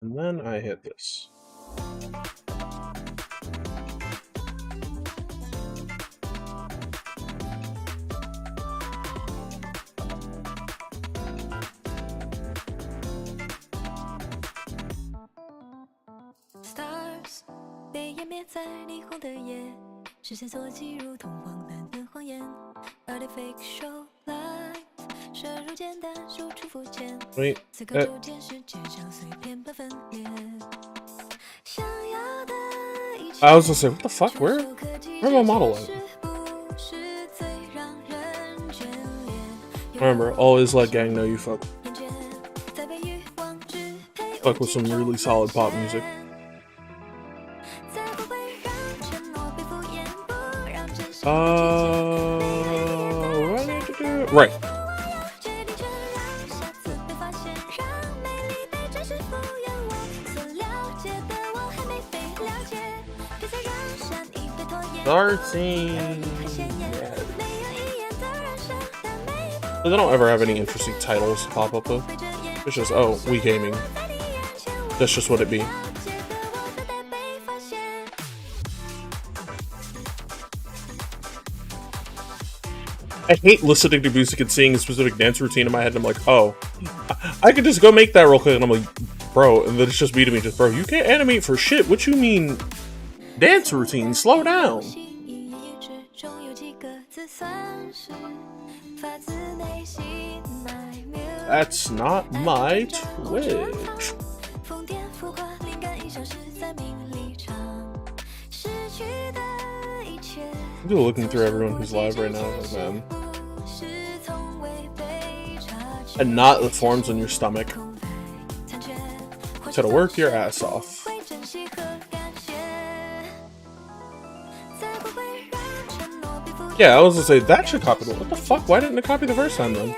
And then I hit this. Stars 被湮灭在霓虹的夜，视线所及如同荒诞的谎言。Artificial light 摄入简单，输出肤浅。Wait, 此刻逐渐世界像碎片般分裂。想要的一切 I was gonna say, what the fuck? Where's my model at? Remember, always let gang know you fuck. Fuck with some really solid pop music. What I need to do? Right. Starting. But they don't ever have any interesting titles pop up though. It's just, oh, we gaming. That's just what it be. I hate listening to music and seeing a specific dance routine in my head, and I'm like, oh, I could just go make that real quick, and I'm like, bro, and then it's just me to me, just, bro, you can't animate for shit, what you mean dance routine, slow down. That's not my Twitch. I'm just looking through everyone who's live right now, man. And not the forms on your stomach. To work your ass off. Yeah, I was gonna say, that should copy the... What the fuck? Why didn't it copy the first time, then?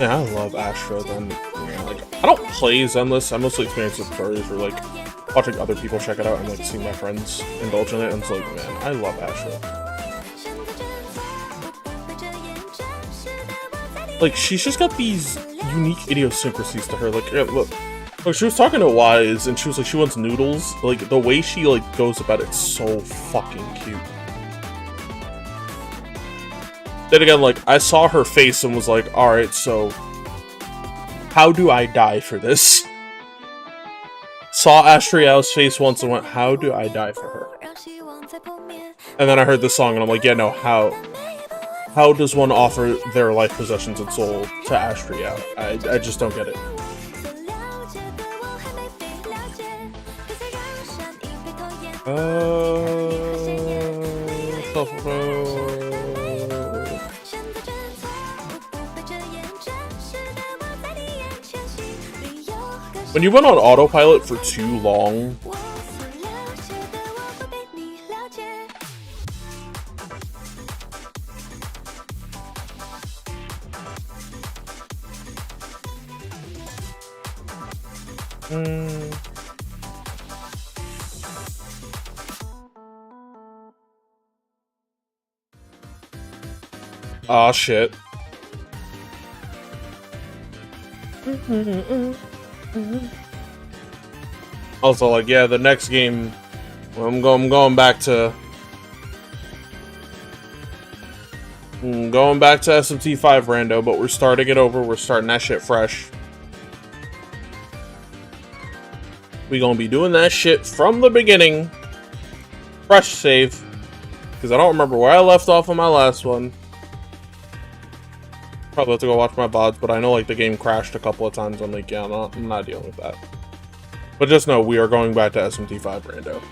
Yeah, I love Astro, then. Yeah, like, I don't play Zenless, I mostly experience with stories or, like, watching other people check it out and, like, seeing my friends indulge in it, and it's like, man, I love Astro. Like, she's just got these unique idiosyncrasies to her, like, yeah, look. Like, she was talking to Wise, and she was like, she wants noodles. Like, the way she, like, goes about it's so fucking cute. Then again, like, I saw her face and was like, alright, so... how do I die for this? Saw Astriel's face once and went, how do I die for her? And then I heard this song and I'm like, yeah, no, how does one offer their life, possessions, and soul to Astriel? I just don't get it. When you went on autopilot for too long, aw, shit. Also, like, yeah, the next game, I'm going back to SMT5 rando, but we're starting it over. We're starting that shit fresh. We gonna be doing that shit from the beginning. Fresh save. Because I don't remember where I left off on my last one. Probably have to go watch my VODs, but I know, like, the game crashed a couple of times. I'm like, yeah, I'm not dealing with that. But just know, we are going back to SMT5 rando.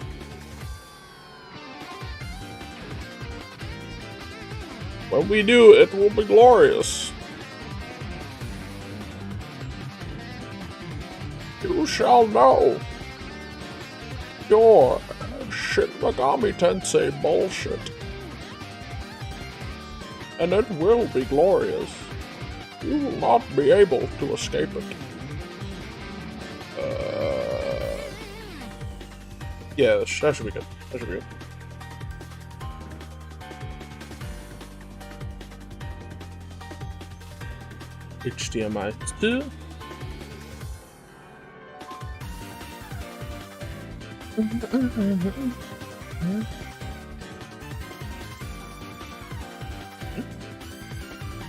When we do, it will be glorious. You shall know. Your Shin Megami Tensei bullshit. And it will be glorious. You will not be able to escape it. Yeah, that should be good. That should be good. HDMI 2.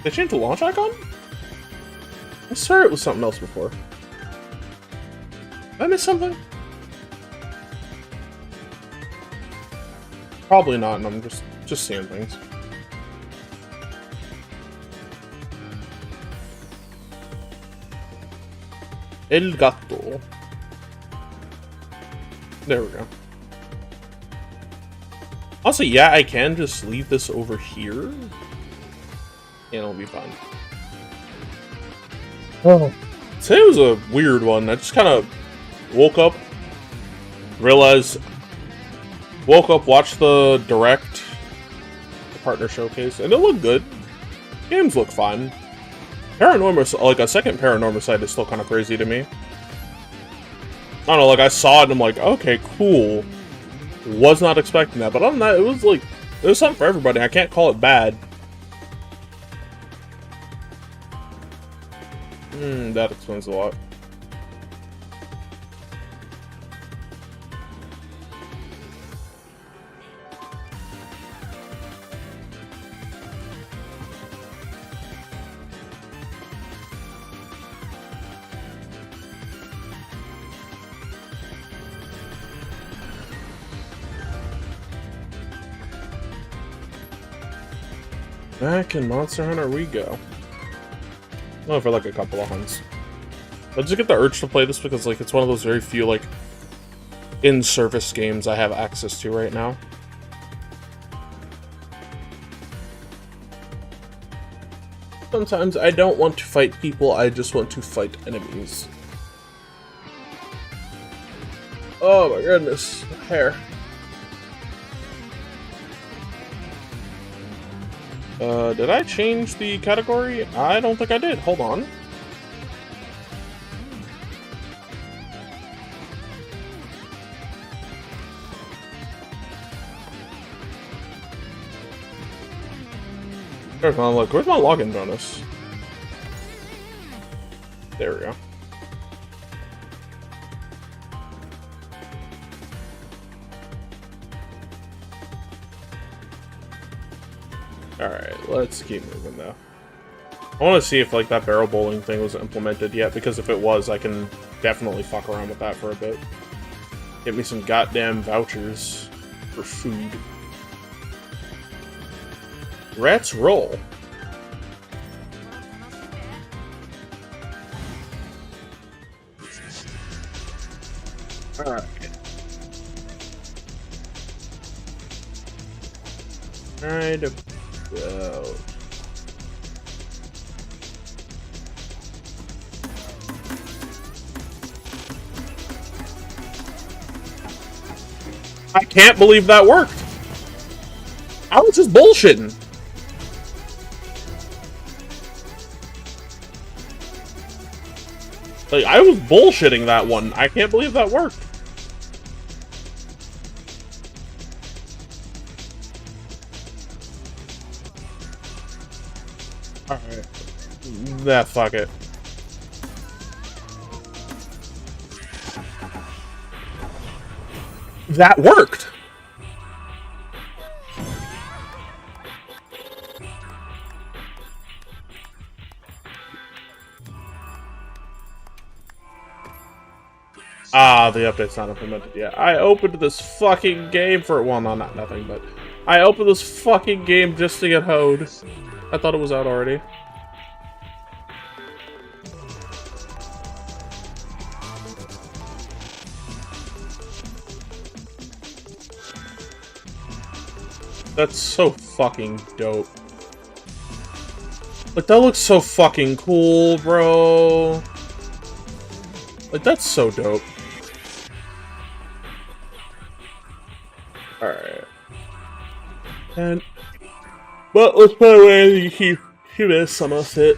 They changed the launch icon? I swear it was something else before. Did I miss something? Probably not, and I'm just seeing things. El gato. There we go. Also, yeah, I can just leave this over here, and it'll be fine. Oh. Today was a weird one. I just kind of woke up, realized, watched the direct, the partner showcase, and it looked good. Games look fine. Paranormal, like a second Paranormal site is still kind of crazy to me. I don't know, like I saw it and I'm like, okay, cool. Was not expecting that, but other than that, it was like, it was something for everybody. I can't call it bad. That explains a lot. Back in Monster Hunter we go. Oh, for like a couple of hunts. I just get the urge to play this because like it's one of those very few like in-service games I have access to right now. Sometimes I don't want to fight people, I just want to fight enemies. Oh my goodness, hair. Did I change the category? I don't think I did. Hold on. There's my look. Where's my login bonus? There we go. Alright, let's keep moving though. I want to see if like that barrel bowling thing was implemented yet, because if it was, I can definitely fuck around with that for a bit. Get me some goddamn vouchers for food. Let's roll. Alright. Alright, go. I can't believe that worked. I was just bullshitting. Like, I was bullshitting that one. I can't believe that worked. Alright. Nah, fuck it. That worked! Ah, the update's not implemented yet. I opened this fucking game for, well, no, not nothing, but I opened this fucking game just to get hoed. I thought it was out already. That's so fucking dope. Like, that looks so fucking cool, bro. Like, that's so dope. Alright. And, well, let's put away the humid summer fit.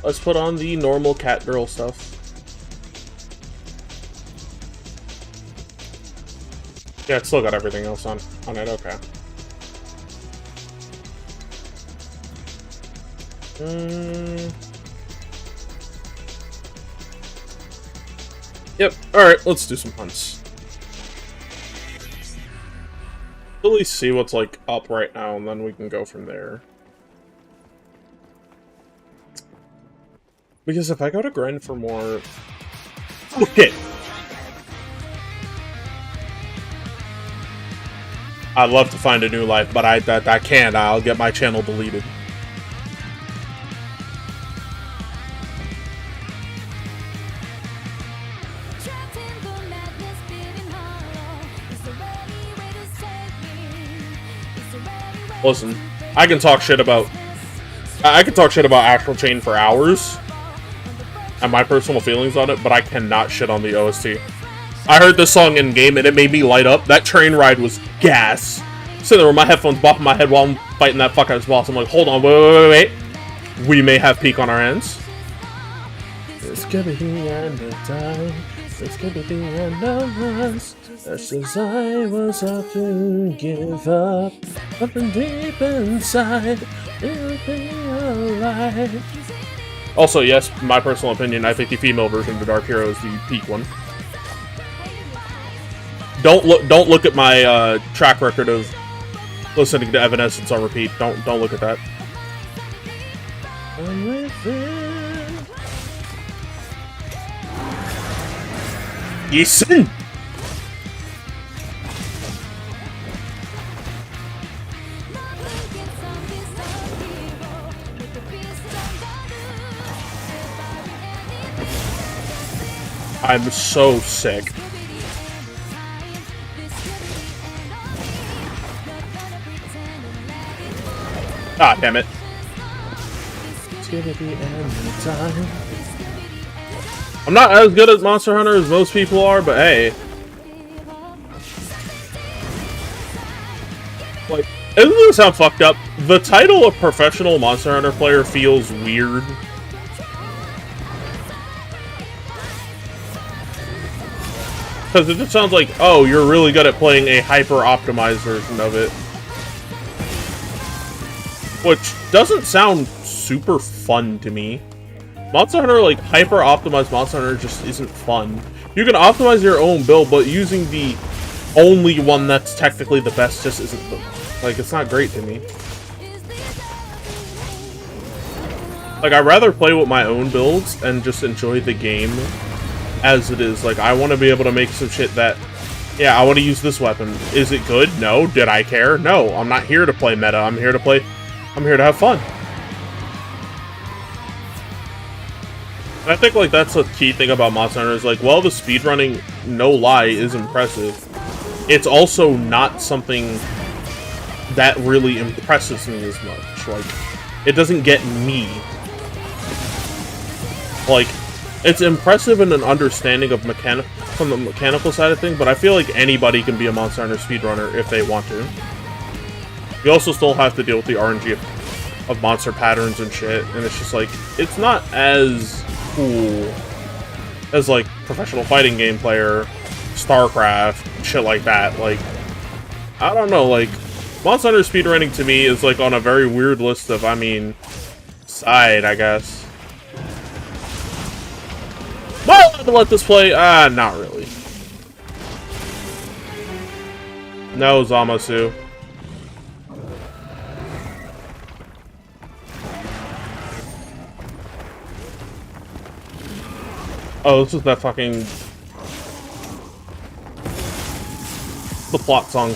Let's put on the normal cat girl stuff. Yeah, it's still got everything else on it. Okay. Yep. All right. Let's do some hunts. At least see what's like up right now, and then we can go from there. Because if I go to grind for more, okay. I'd love to find a new life, but I can't. I'll get my channel deleted. Listen, I can talk shit about Astral Chain for hours and my personal feelings on it, but I cannot shit on the OST. I heard this song in game and it made me light up. That train ride was gas. Sitting there with my headphones bopping my head while I'm fighting that fuck-ass boss. I'm like, hold on, wait. We may have peak on our hands. It's gonna be the end of time. It's gonna be the end of us. Just as I was up to give up, but from deep inside, it'll be alright. Also, yes, my personal opinion, I think the female version of the Dark Hero is the peak one. Don't look at my track record of listening to Evanescence on repeat. Don't look at that. I'm with it. Yeeson! I'm so sick. Ah, damn it. It's gonna be end time. I'm not as good at Monster Hunter as most people are, but hey. Like, it doesn't sound fucked up. The title of professional Monster Hunter player feels weird. Because it just sounds like, oh, you're really good at playing a hyper-optimized version of it. Which doesn't sound super fun to me. Monster Hunter, like, hyper-optimized Monster Hunter just isn't fun. You can optimize your own build, but using the only one that's technically the best just isn't, like, it's not great to me. Like, I'd rather play with my own builds and just enjoy the game as it is. Like, I want to be able to make some shit that, yeah, I want to use this weapon. Is it good? No. Did I care? No. I'm not here to play meta. I'm here to have fun. And I think, like, that's a key thing about Monster Hunter is, like, well, the speedrunning, no lie, is impressive. It's also not something that really impresses me as much. Like, it doesn't get me. Like, it's impressive in an understanding of from the mechanical side of things, but I feel like anybody can be a Monster Hunter speedrunner if they want to. You also still have to deal with the RNG of monster patterns and shit, and it's just like, it's not as cool as, like, professional fighting game player, StarCraft, shit like that. Like, I don't know, like, Monster Hunter speedrunning to me is, like, on a very weird list of, I mean, side, I guess. Am I allowed to let this play? Not really. No, Zamasu. Oh, this is that fucking... the plot song.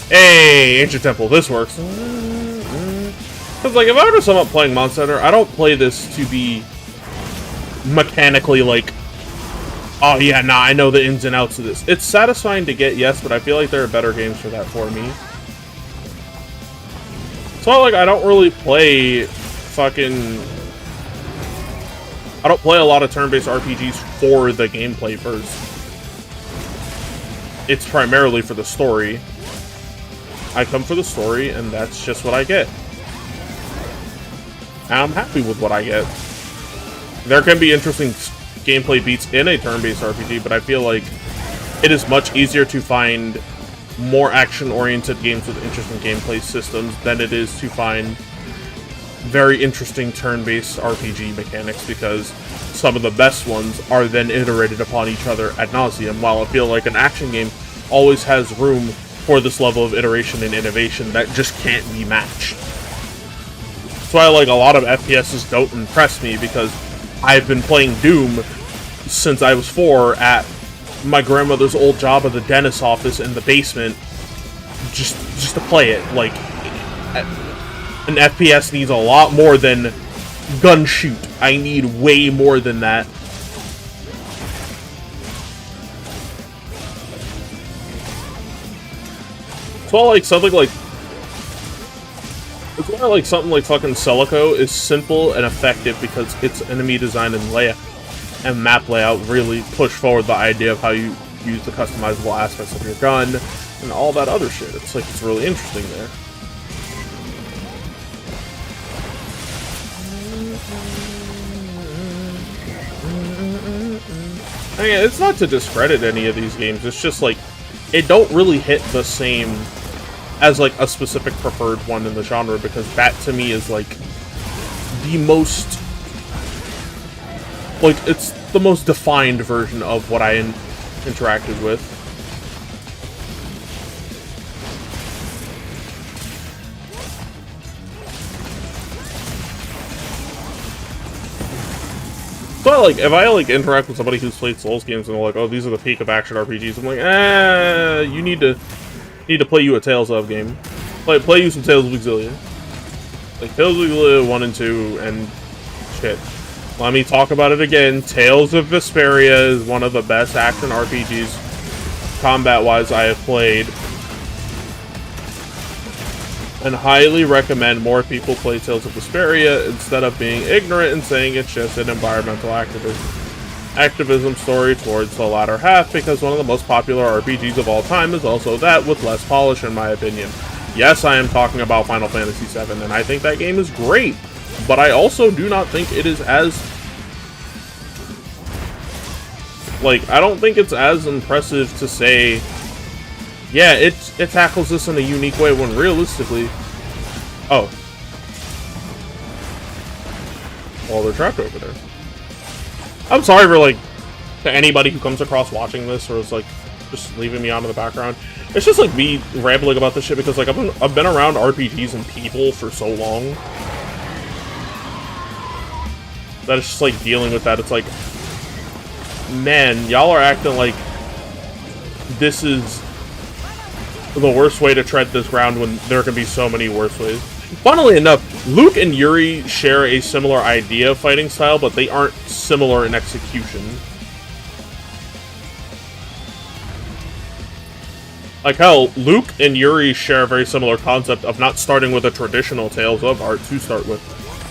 Hey, Ancient Temple, this works. Because, like, if I were to sum up playing Monster Hunter, I don't play this to be mechanically like, oh yeah, nah, I know the ins and outs of this. It's satisfying to get, yes, but I feel like there are better games for that for me. So, like, I don't really play fucking... I don't play a lot of turn-based RPGs for the gameplay first. It's primarily for the story. I come for the story, and that's just what I get. And I'm happy with what I get. There can be interesting gameplay beats in a turn-based RPG, but I feel like it is much easier to find more action-oriented games with interesting gameplay systems than it is to find very interesting turn-based RPG mechanics, because some of the best ones are then iterated upon each other ad nauseum, while I feel like an action game always has room for this level of iteration and innovation that just can't be matched. That's why, like, a lot of FPSs don't impress me, because I've been playing Doom since I was 4 at my grandmother's old job at the dentist's office in the basement, just to play it. Like, an FPS needs a lot more than gun shoot. I need way more than that. So like something like it's why like something like fucking Celico is simple and effective, because its enemy design and layout and map layout really push forward the idea of how you use the customizable aspects of your gun and all that other shit. It's like, it's really interesting there. I mean, it's not to discredit any of these games, it's just like, it don't really hit the same as like a specific preferred one in the genre, because that to me is like the most, like, it's the most defined version of what I interacted with. So like, if I like interact with somebody who's played Souls games and they're like, "Oh, these are the peak of action RPGs," I'm like, you need to play you a Tales of game. Play you some Tales of Exilia. Like Tales of Exilia 1 and 2 and shit. Let me talk about it again. Tales of Vesperia is one of the best action RPGs, combat-wise, I have played. And highly recommend more people play Tales of Vesperia instead of being ignorant and saying it's just an environmental activism story towards the latter half, because one of the most popular RPGs of all time is also that, with less polish, in my opinion. Yes, I am talking about Final Fantasy VII, and I think that game is great, but I also do not think it is as, like, I don't think it's as impressive to say, yeah, it tackles this in a unique way, when realistically, oh, well, they're trapped over there. I'm sorry for, like, to anybody who comes across watching this or is, like, just leaving me on in the background. It's just, like, me rambling about this shit because, like, I've been around RPGs and people for so long that it's just, like, dealing with that. It's like, man, y'all are acting like this is the worst way to tread this ground when there can be so many worse ways. Funnily enough, Luke and Yuri share a similar idea of fighting style, but they aren't similar in execution. Like, hell, Luke and Yuri share a very similar concept of not starting with a traditional Tales of art to start with.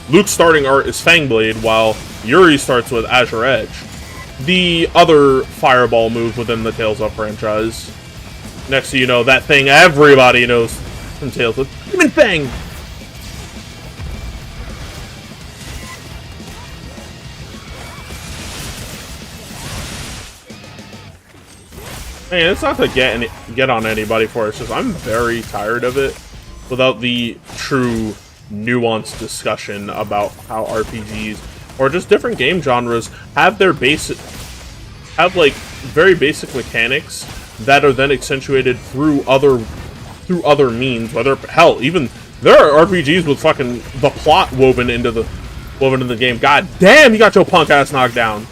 Luke's starting art is Fangblade, while Yuri starts with Azure Edge, the other fireball move within the Tales of franchise. Next to, you know, that thing everybody knows from Tales of, Demon Fang! Man, it's not to get on anybody for it, it's just I'm very tired of it without the true nuanced discussion about how RPGs or just different game genres have their like very basic mechanics that are then accentuated through other means. Whether, hell, even there are RPGs with fucking the plot woven into the game. God damn, you got your punk ass knocked down.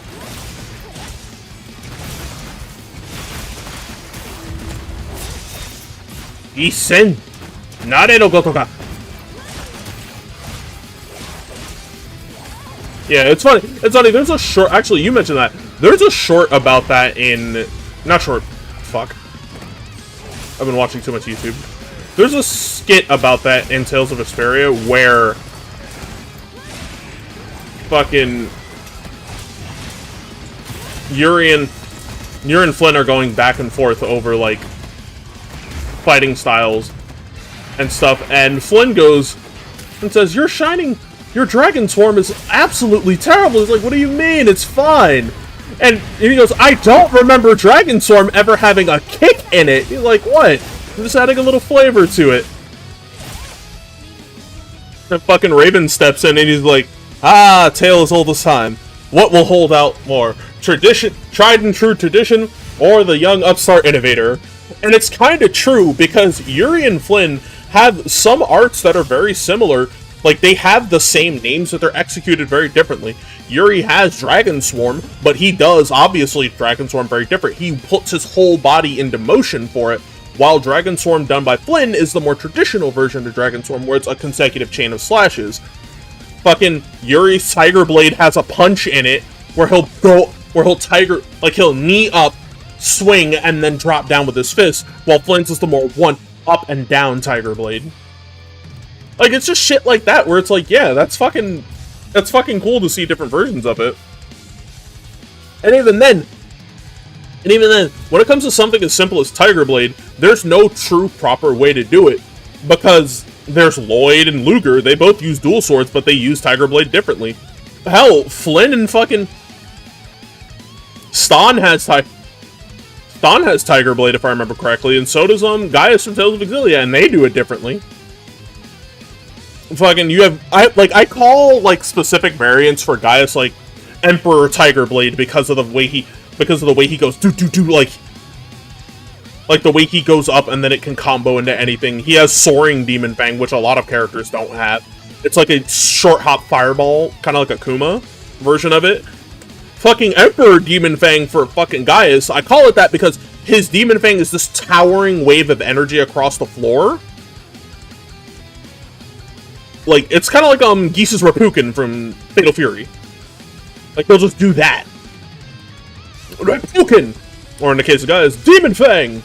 Isen Nare no goto ka. Yeah, it's funny. It's funny. There's a short. Actually, you mentioned that. There's a short about that in. Not short. Fuck. I've been watching too much YouTube. There's a skit about that in Tales of Vesperia where fucking Yuri and Flynn are going back and forth over like fighting styles and stuff, and Flynn goes and says, your dragon swarm is absolutely terrible. He's like, what do you mean? It's fine. And he goes, I don't remember Dragon Swarm ever having a kick in it. He's like, what? I'm just adding a little flavor to it. And fucking Raven steps in and he's like, ah, tale as old as time. What will hold out more? Tradition, tried and true tradition, or the young upstart innovator? And it's kind of true, because Yuri and Flynn have some arts that are very similar. Like, they have the same names, but they're executed very differently. Yuri has Dragon Swarm, but he does, obviously, Dragon Swarm very different. He puts his whole body into motion for it, while Dragon Swarm done by Flynn is the more traditional version of Dragon Swarm, where it's a consecutive chain of slashes. Fucking Yuri's Tiger Blade has a punch in it, where he'll knee up, swing, and then drop down with his fist, while Flynn's is the more one up and down Tiger Blade. Like, it's just shit like that, where it's like, yeah, that's fucking cool to see different versions of it. And even then, when it comes to something as simple as Tiger Blade, there's no true proper way to do it, because there's Lloyd and Luger, they both use dual swords, but they use Tiger Blade differently. Hell, Flynn and fucking Stan has Tiger Blade, if I remember correctly, and so does Gaius from Tales of Exilia, and they do it differently. Fucking, I call, like, specific variants for Gaius, like, Emperor Tiger Blade, because of the way he goes, like the way he goes up, and then it can combo into anything. He has Soaring Demon Fang, which a lot of characters don't have. It's like a short hop fireball, kind of like a Kuma version of it. Fucking Emperor Demon Fang for fucking Gaius, I call it that because his Demon Fang is this towering wave of energy across the floor. Like, it's kind of like Geese's Rapukin from Fatal Fury. Like, they'll just do that. Rapukin! Or in the case of Gaius, Demon Fang!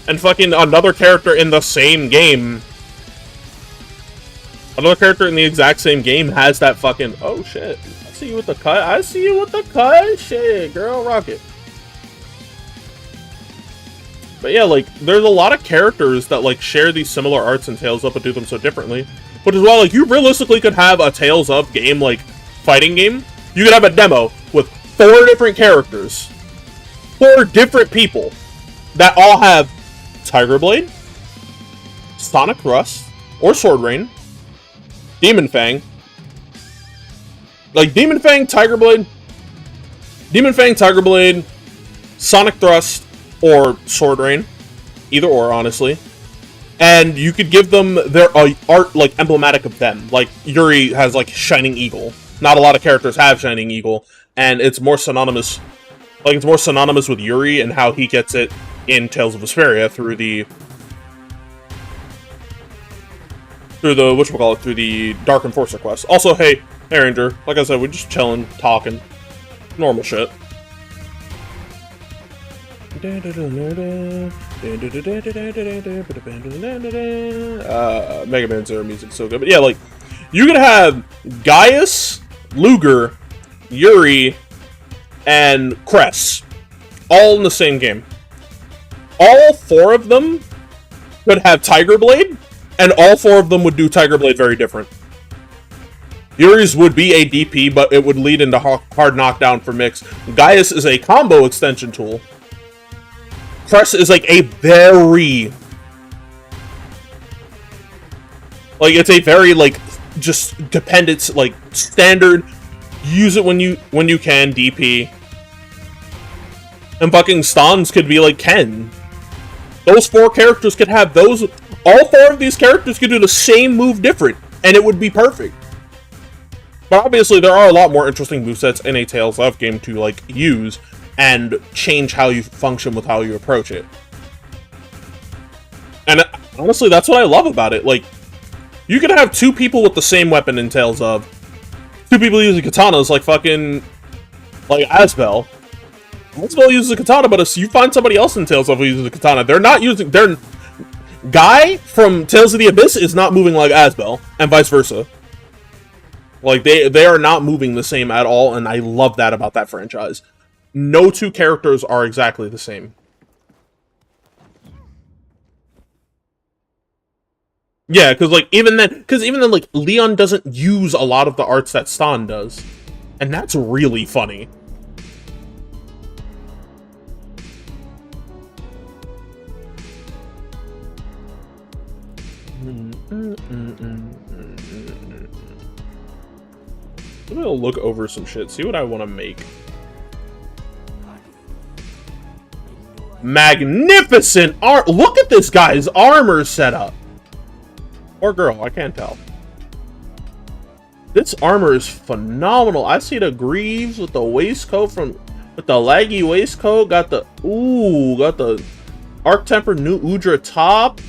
And fucking another character in the same game. Another character in the exact same game has that fucking... Oh, shit. I see you with the cut. I see you with the cut. Shit, girl, rock it. But yeah, like, there's a lot of characters that, like, share these similar arts in Tales of, but do them so differently. Which is why, like, you realistically could have a Tales of game, like, fighting game. You could have a demo with 4 different characters. 4 different people that all have Tiger Blade, Sonic Thrust, or Sword Rain, Demon Fang. Like, Demon Fang, Tiger Blade, Sonic Thrust, or Sword Rain. Either or, honestly. And you could give them their art, like, emblematic of them. Like, Yuri has, like, Shining Eagle. Not a lot of characters have Shining Eagle. And it's more synonymous... Like, it's more synonymous with Yuri and how he gets it in Tales of Vesperia through the Dark Enforcer quest. Also, hey Ranger, like I said, we're just chilling, talking. Normal shit. Mega Man Zero music's so good. But yeah, like, you could have Gaius, Luger, Yuri, and Cress all in the same game. All 4 of them could have Tiger Blade, and all 4 of them would do Tiger Blade very different. Yuri's would be a DP, but it would lead into hard knockdown for mix. Gaius is a combo extension tool. Cress is like a very... Like, it's a very, like, just dependence, like, standard... Use it when you can, DP. And fucking Stans could be like Ken. Those 4 characters could have those... All 4 of these characters could do the same move different, and it would be perfect. But obviously, there are a lot more interesting movesets in a Tales of game to, like, use and change how you function with how you approach it. And honestly, that's what I love about it. Like, you could have 2 people with the same weapon in Tales of. 2 people using katanas, like fucking... Like, Asbel. Asbel uses a katana, but if you find somebody else in Tales of who uses a katana, they're not using... Guy from Tales of the Abyss is not moving like Asbel, and vice versa. Like, they are not moving the same at all, and I love that about that franchise. No 2 characters are exactly the same. Yeah, because even then, like, Leon doesn't use a lot of the arts that Stan does. And that's really funny. I'm gonna look over some shit, see what I want to make. Magnificent art! Look at this guy's armor setup! Or girl, I can't tell. This armor is phenomenal. I see the greaves with the waistcoat with the laggy waistcoat. Got the Arc Tempered New Udra top.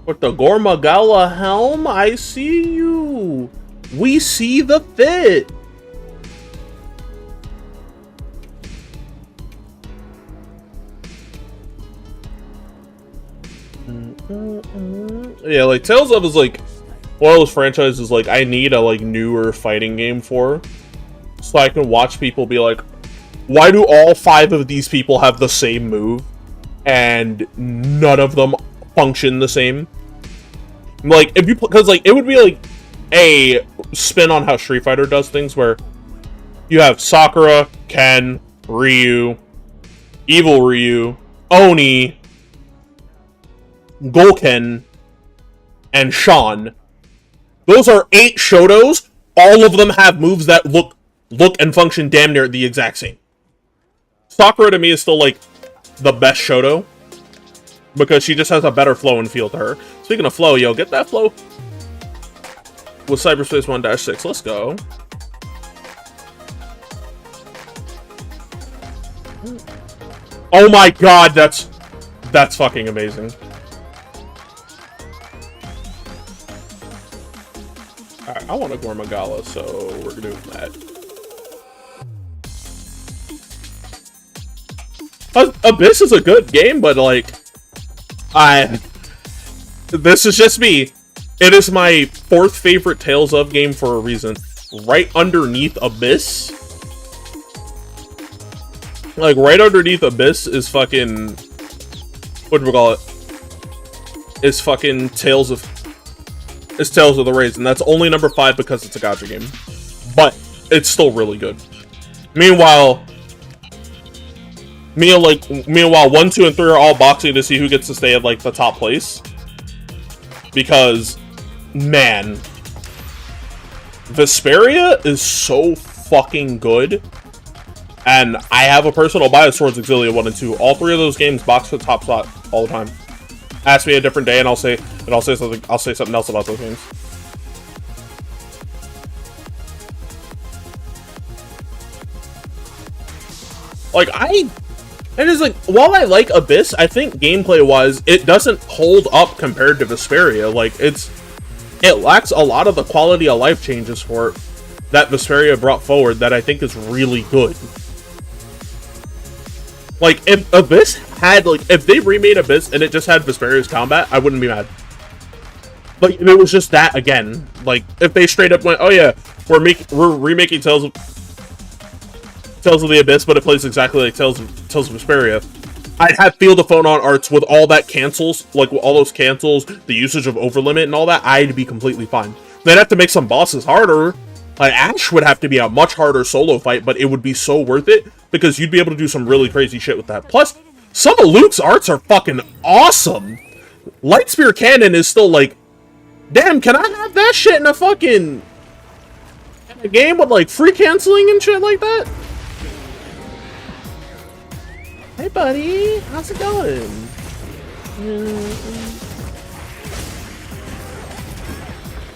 With the Gormagala helm. I see you. We see the fit. Yeah, like Tales of is like one of those franchises like I need a like newer fighting game for, so I can watch people be like, why do all 5 of these people have the same move and none of them function the same? Like if you, because like it would be like a spin on how Street Fighter does things, where you have Sakura, Ken, Ryu, Evil Ryu, Oni, Golken, and Sean. Those are 8 Shotos. All of them have moves that look and function damn near the exact same. Sakura to me is still like the best Shoto, because she just has a better flow and feel to her. Speaking of flow, yo, get that flow with Cyberspace 1-6. Let's go. Oh my god, that's fucking amazing. Alright, I want a Gormagala, so we're doing that. Abyss is a good game, but like, this is just me. It is my 4th favorite Tales of game for a reason. Right underneath Abyss, like right underneath Abyss is fucking, what do we call it? Is fucking Tales of the Raids, and that's only number 5 because it's a gacha game, but it's still really good. Meanwhile 1, 2, and 3 are all boxing to see who gets to stay at like the top place, because man, Vesperia is so fucking good, and I have a personal bias towards Exilia 1 and 2. All 3 of those games box for the top slot all the time. Ask me a different day, and I'll say something else about those games. Like and it's like, while I like Abyss, I think gameplay-wise, it doesn't hold up compared to Vesperia. Like it lacks a lot of the quality of life changes for it that Vesperia brought forward that I think is really good. Like, if Abyss had, like, if they remade Abyss and it just had Vesperia's combat, I wouldn't be mad. Like, if it was just that again. Like, if they straight up went, oh yeah, we're remaking Tales of the Abyss, but it plays exactly like Tales of Vesperia, I'd have Field of Phonon arts with all that cancels, like all those cancels, the usage of Overlimit and all that, I'd be completely fine. They'd have to make some bosses harder. Like, Ash would have to be a much harder solo fight, but it would be so worth it, because you'd be able to do some really crazy shit with that. Plus, some of Luke's arts are fucking awesome. Lightspear Cannon is still like, damn, can I have that shit in a fucking game with like free canceling and shit like that? Hey buddy, how's it going?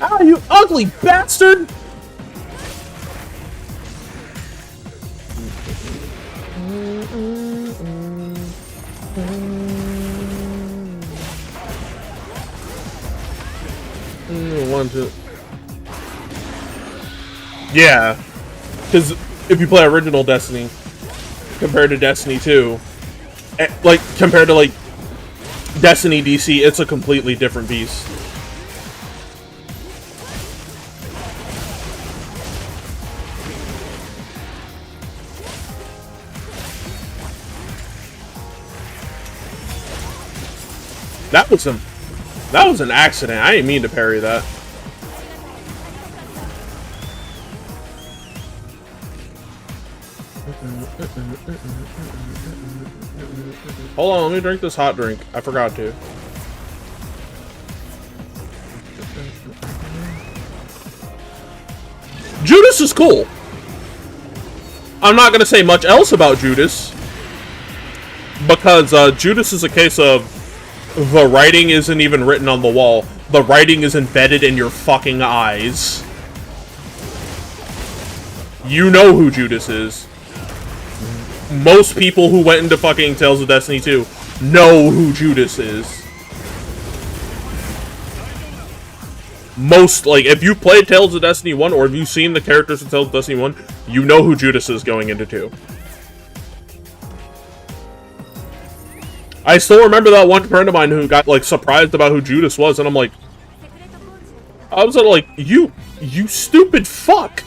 Ah, you ugly bastard! Yeah, because if you play original Destiny compared to Destiny 2, like compared to like Destiny DC, it's a completely different beast. That was an accident. I didn't mean to parry that. Hold on, let me drink this hot drink. I forgot to. Judas is cool. I'm not gonna say much else about Judas, because Judas is a case of the writing isn't even written on the wall. The writing is embedded in your fucking eyes. You know who Judas is. Most people who went into fucking Tales of Destiny 2 know who Judas is. Most, like, if you played Tales of Destiny 1, or if you've seen the characters in Tales of Destiny 1, you know who Judas is going into 2. I still remember that one friend of mine who got, like, surprised about who Judas was, and I'm like... I was like, you stupid fuck!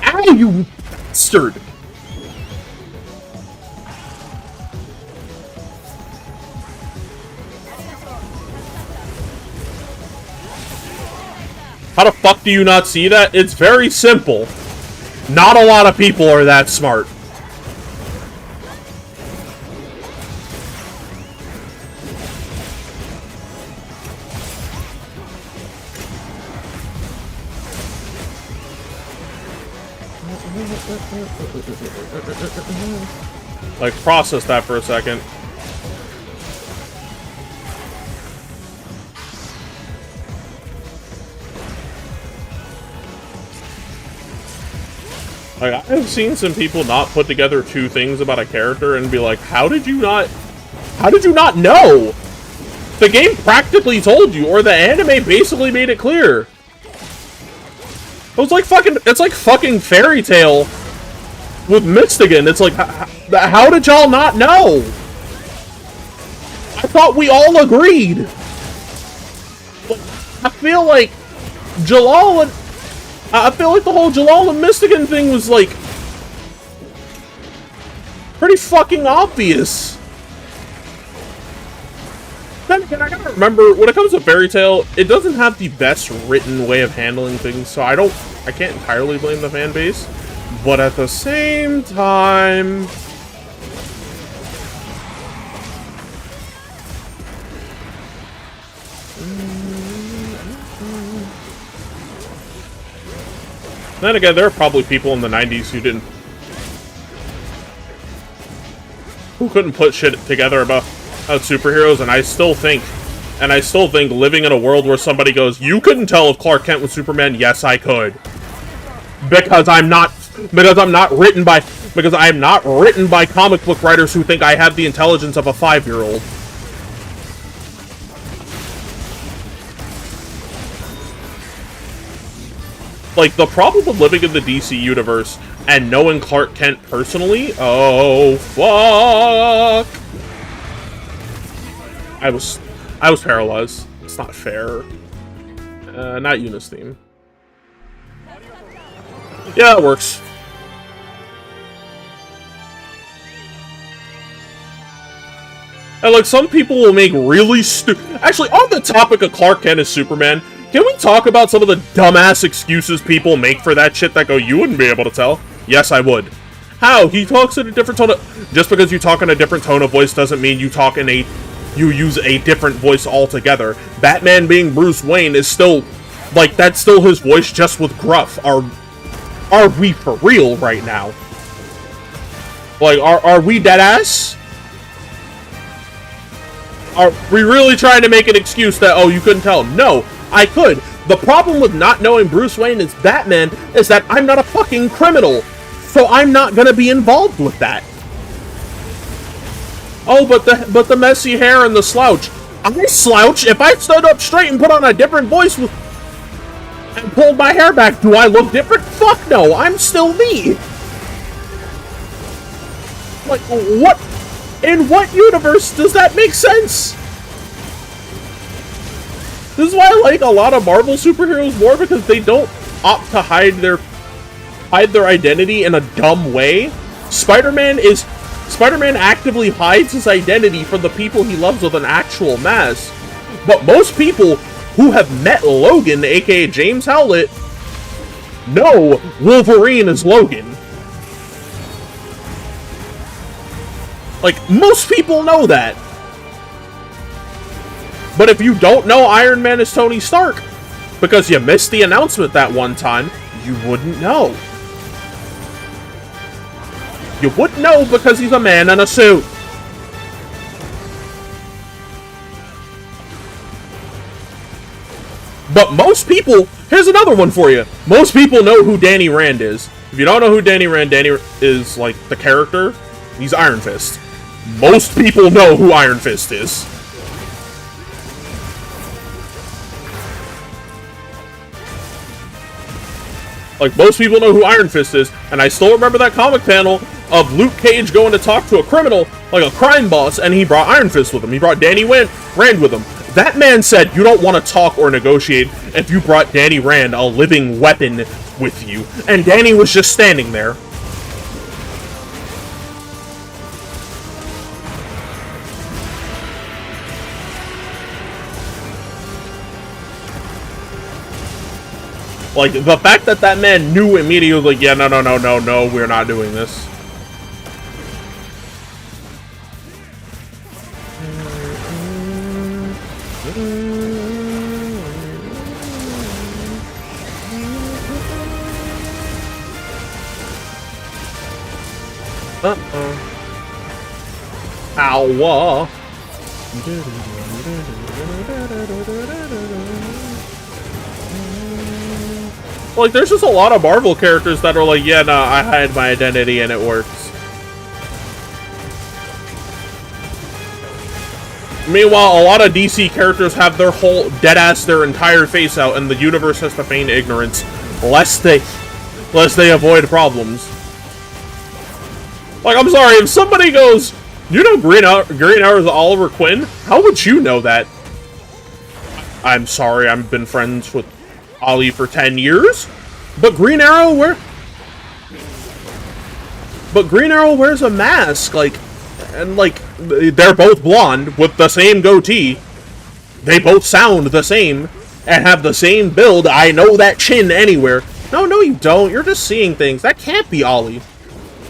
Ow, you bastard! How the fuck do you not see that? It's very simple. Not a lot of people are that smart. Like, process that for a second. Like, I've seen some people not put together two things about a character and be like, how did you not know? The game practically told you, or the anime basically made it clear. It's like fucking Fairy Tail with Mystigan. It's like, how did y'all not know? I thought we all agreed. I feel like Jalal and... I feel like the whole Jalal and Mystigan thing was, like, pretty fucking obvious. Then again, I gotta remember, when it comes to Fairy Tail, it doesn't have the best written way of handling things, so I can't entirely blame the fan base. But at the same time... Then again, there are probably people in the 90s who couldn't put shit together about superheroes, and I still think living in a world where somebody goes, you couldn't tell if Clark Kent was Superman, yes I could. Because I'm not written by comic book writers who think I have the intelligence of a 5-year-old. Like, the problem with living in the DC universe and knowing Clark Kent personally, oh, fuck. I was paralyzed. It's not fair. Not Eunice theme. Yeah, it works. And, like, some people will make really Actually, on the topic of Clark Kent as Superman, can we talk about some of the dumbass excuses people make for that shit that go, you wouldn't be able to tell? Yes, I would. How? He talks in a different tone of... Just because you talk in a different tone of voice doesn't mean you use a different voice altogether. Batman being Bruce Wayne is still... Like, that's still his voice, just with gruff. Are we for real right now? Like, are we deadass? Are we really trying to make an excuse that, oh, you couldn't tell? No. I could. The problem with not knowing Bruce Wayne is Batman is that I'm not a fucking criminal, so I'm not gonna be involved with that. Oh, but the messy hair and the slouch. I slouch. If I stood up straight and put on a different voice and pulled my hair back, do I look different? Fuck no, I'm still me. Like, what? In what universe does that make sense? This is why I like a lot of Marvel superheroes more, because they don't opt to hide their identity in a dumb way. Spider-Man actively hides his identity from the people he loves with an actual mask. But most people who have met Logan, aka James Howlett, know Wolverine is Logan. Like, most people know that. But if you don't know Iron Man is Tony Stark, because you missed the announcement that one time, you wouldn't know. You wouldn't know because he's a man in a suit. But most people, here's another one for you. Most people know who Danny Rand is. If you don't know who Danny Rand, Danny is like the character. He's Iron Fist. Most people know who Iron Fist is. Like, most people know who Iron Fist is, and I still remember that comic panel of Luke Cage going to talk to a criminal, like a crime boss, and he brought Iron Fist with him. He brought Danny Rand with him. That man said, you don't want to talk or negotiate if you brought Danny Rand, a living weapon, with you. And Danny was just standing there. Like, the fact that that man knew immediately, like, yeah, no, we're not doing this. Ow. Like, there's just a lot of Marvel characters that are like, yeah, no, I hide my identity and it works. Meanwhile, a lot of DC characters have their whole dead-ass their entire face out, and the universe has to feign ignorance, lest they avoid problems. Like, I'm sorry, if somebody goes, you know Green Arrow is Oliver Queen? How would you know that? I'm sorry, I've been friends with Ollie for 10 years, but Green Arrow wears a mask, like, and like, they're both blonde with the same goatee. They both sound the same and have the same build. I know that chin anywhere. No, you don't. You're just seeing things. That can't be Ollie.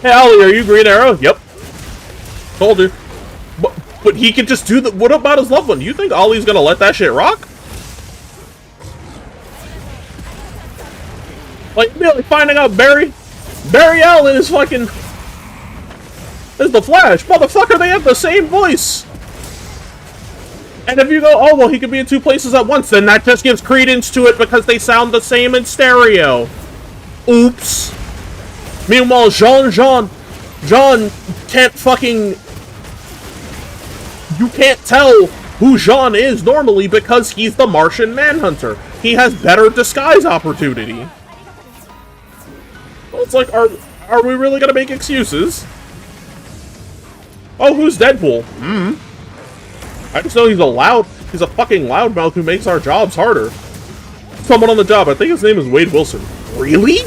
Hey, Ollie, are you Green Arrow? Yep. Told you. But he could just do the. What about his loved one? Do you think Ollie's gonna let that shit rock? Like finding out Barry Allen is fucking is the Flash. Motherfucker, they have the same voice. And if you go, oh well, he could be in two places at once, then that just gives credence to it because they sound the same in stereo. Oops. Meanwhile, John can't fucking. You can't tell who Jean is normally because he's the Martian Manhunter. He has better disguise opportunity. It's like, are we really gonna make excuses? Oh, who's Deadpool? I just know he's a fucking loudmouth who makes our jobs harder. Someone on the job, I think his name is Wade Wilson. Really?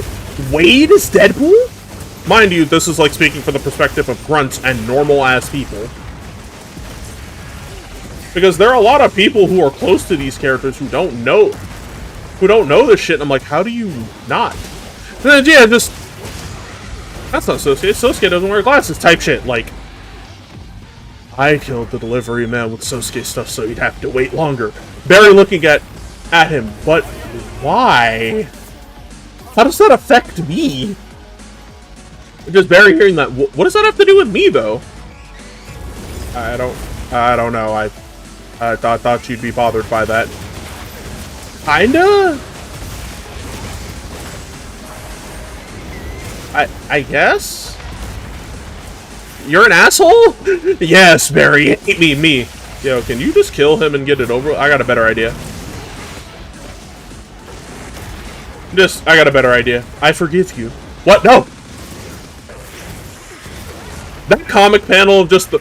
Wade is Deadpool? Mind you, this is like speaking from the perspective of grunts and normal-ass people. Because there are a lot of people who are close to these characters who don't know this shit, and I'm like, how do you not? And then, yeah, just... That's not Sosuke. Sosuke doesn't wear glasses type shit. Like, I killed the delivery man with Sosuke stuff so he'd have to wait longer. Barry looking at him, but why? How does that affect me? Just Barry hearing that. What does that have to do with me, though? I don't know. I thought you'd be bothered by that. Kinda? I guess? You're an asshole? Yes, Barry. Hate me. Yo, can you just kill him and get it over? I got a better idea. I got a better idea. I forgive you. What? No! That comic panel of just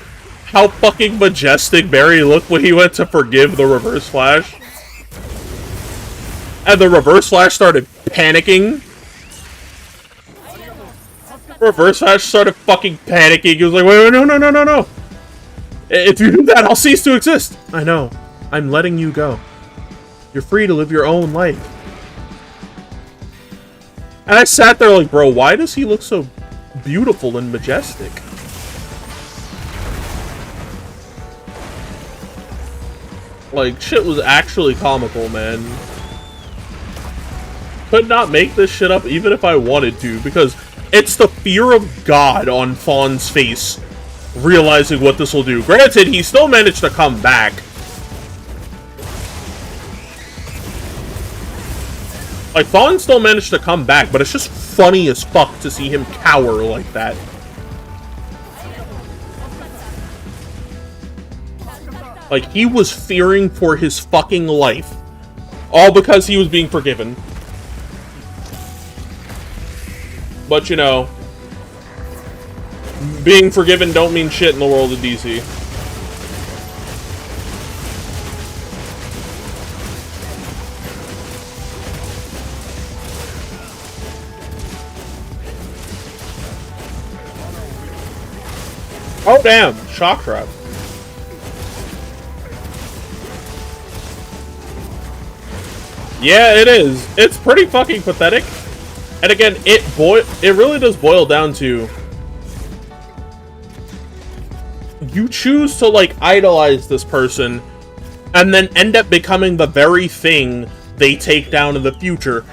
how fucking majestic Barry looked when he went to forgive the Reverse Flash. And the Reverse Flash started panicking. Reverse Flash started fucking panicking. He was like, wait, no. If you do that, I'll cease to exist. I know. I'm letting you go. You're free to live your own life. And I sat there like, bro, why does he look so beautiful and majestic? Like, shit was actually comical, man. Could not make this shit up even if I wanted to, because it's the fear of God on Fawn's face, realizing what this will do. Granted, he still managed to come back. Like, Fawn still managed to come back, but it's just funny as fuck to see him cower like that. Like, he was fearing for his fucking life. All because he was being forgiven. But, you know, being forgiven don't mean shit in the world of DC. Oh, damn. Shock trap. Yeah, it is. It's pretty fucking pathetic. And again, it really does boil down to you choose to, like, idolize this person and then end up becoming the very thing they take down in the future.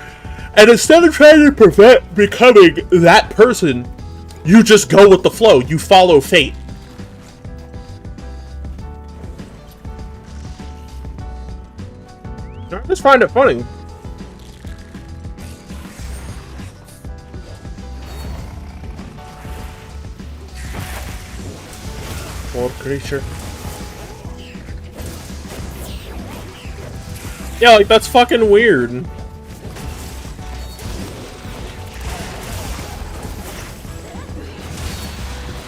And instead of trying to prevent becoming that person, you just go with the flow. You follow fate. I just find it funny. Poor creature. Yeah, like, that's fucking weird.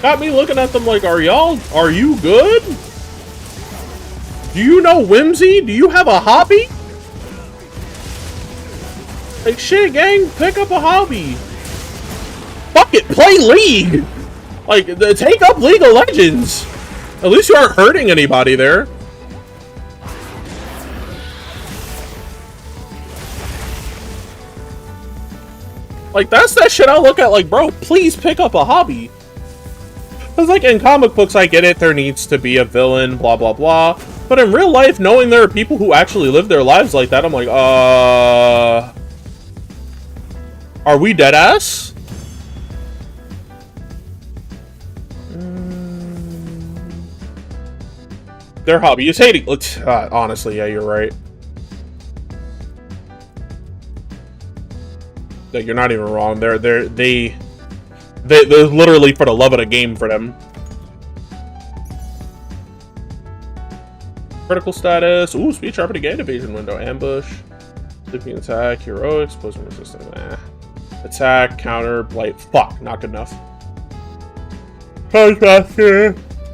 Got me looking at them like, are you good? Do you know whimsy? Do you have a hobby? Like, shit, gang, pick up a hobby. Fuck it, play League! Like, take up League of Legends. At least you aren't hurting anybody there. Like, that's that shit I look at like, bro, please pick up a hobby. Because, like, in comic books, I get it, there needs to be a villain, blah, blah, blah. But in real life, knowing there are people who actually live their lives like that, I'm like, are we deadass? Their hobby is hating. Honestly, yeah, you're right. Like, you're not even wrong. They're literally for the love of the game for them. Critical status. Ooh, speed sharpening gate evasion window. Ambush. Sleeping attack. Heroics. Poison resistant. Attack. Counter. Blight. Fuck. Not good enough.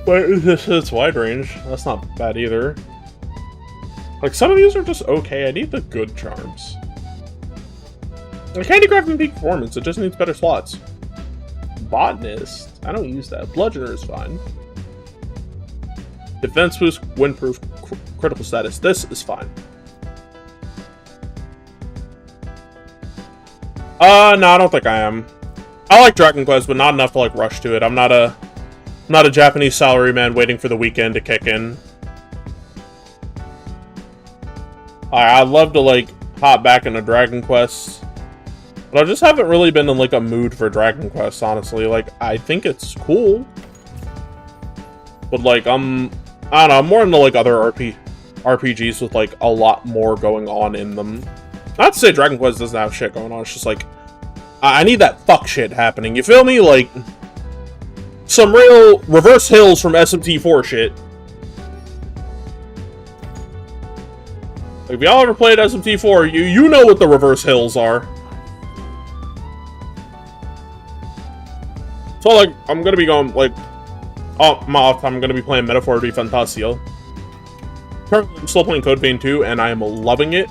But it's wide range. That's not bad either. Like, some of these are just okay. I need the good charms. Like, Handicraft and peak performance. It just needs better slots. Botanist. I don't use that. Bludgeoner is fine. Defense boost, windproof, critical status. This is fine. No, I don't think I am. I like Dragon Quest, but not enough to, like, rush to it. I'm not a Japanese salaryman waiting for the weekend to kick in. I'd love to, like, hop back into Dragon Quest, but I just haven't really been in, like, a mood for Dragon Quest, honestly. Like, I think it's cool, but, like, I don't know, I'm more into, like, other RPGs with, like, a lot more going on in them. Not to say Dragon Quest doesn't have shit going on, it's just, like, I need that fuck shit happening, you feel me? Like, some real reverse hills from SMT4 shit. Like, if y'all ever played SMT4, you know what the reverse hills are. So, like, I'm gonna be going, like, I'm gonna be playing Metaphor di Fantasia. Currently, I'm still playing Code Vein 2, and I am loving it.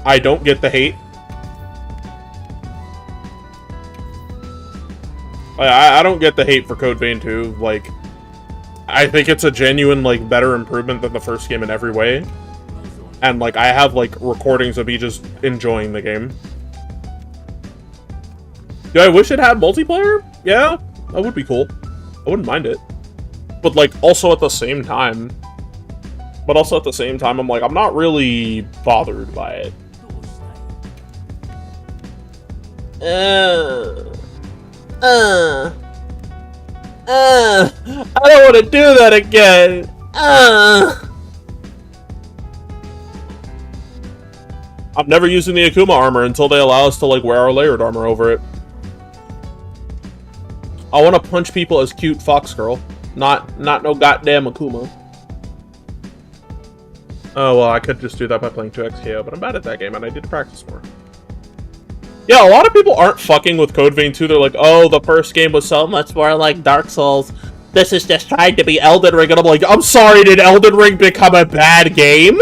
I don't get the hate. I don't get the hate for Code Vein 2. Like, I think it's a genuine, like, better improvement than the first game in every way. And, like, I have, like, recordings of me just enjoying the game. Do I wish it had multiplayer? Yeah, that would be cool. I wouldn't mind it. But, like, also at the same time, But also at the same time, I'm like, I'm not really bothered by it. I don't want to do that again. I'm never using the Akuma armor until they allow us to like wear our layered armor over it. I want to punch people as cute Fox Girl, not no goddamn Akuma. Oh well, I could just do that by playing 2XKO, but I'm bad at that game and I need to practice more. Yeah, a lot of people aren't fucking with Code Vein 2. They're like, oh, the first game was so much more like Dark Souls. This is just trying to be Elden Ring. And I'm like, I'm sorry, did Elden Ring become a bad game?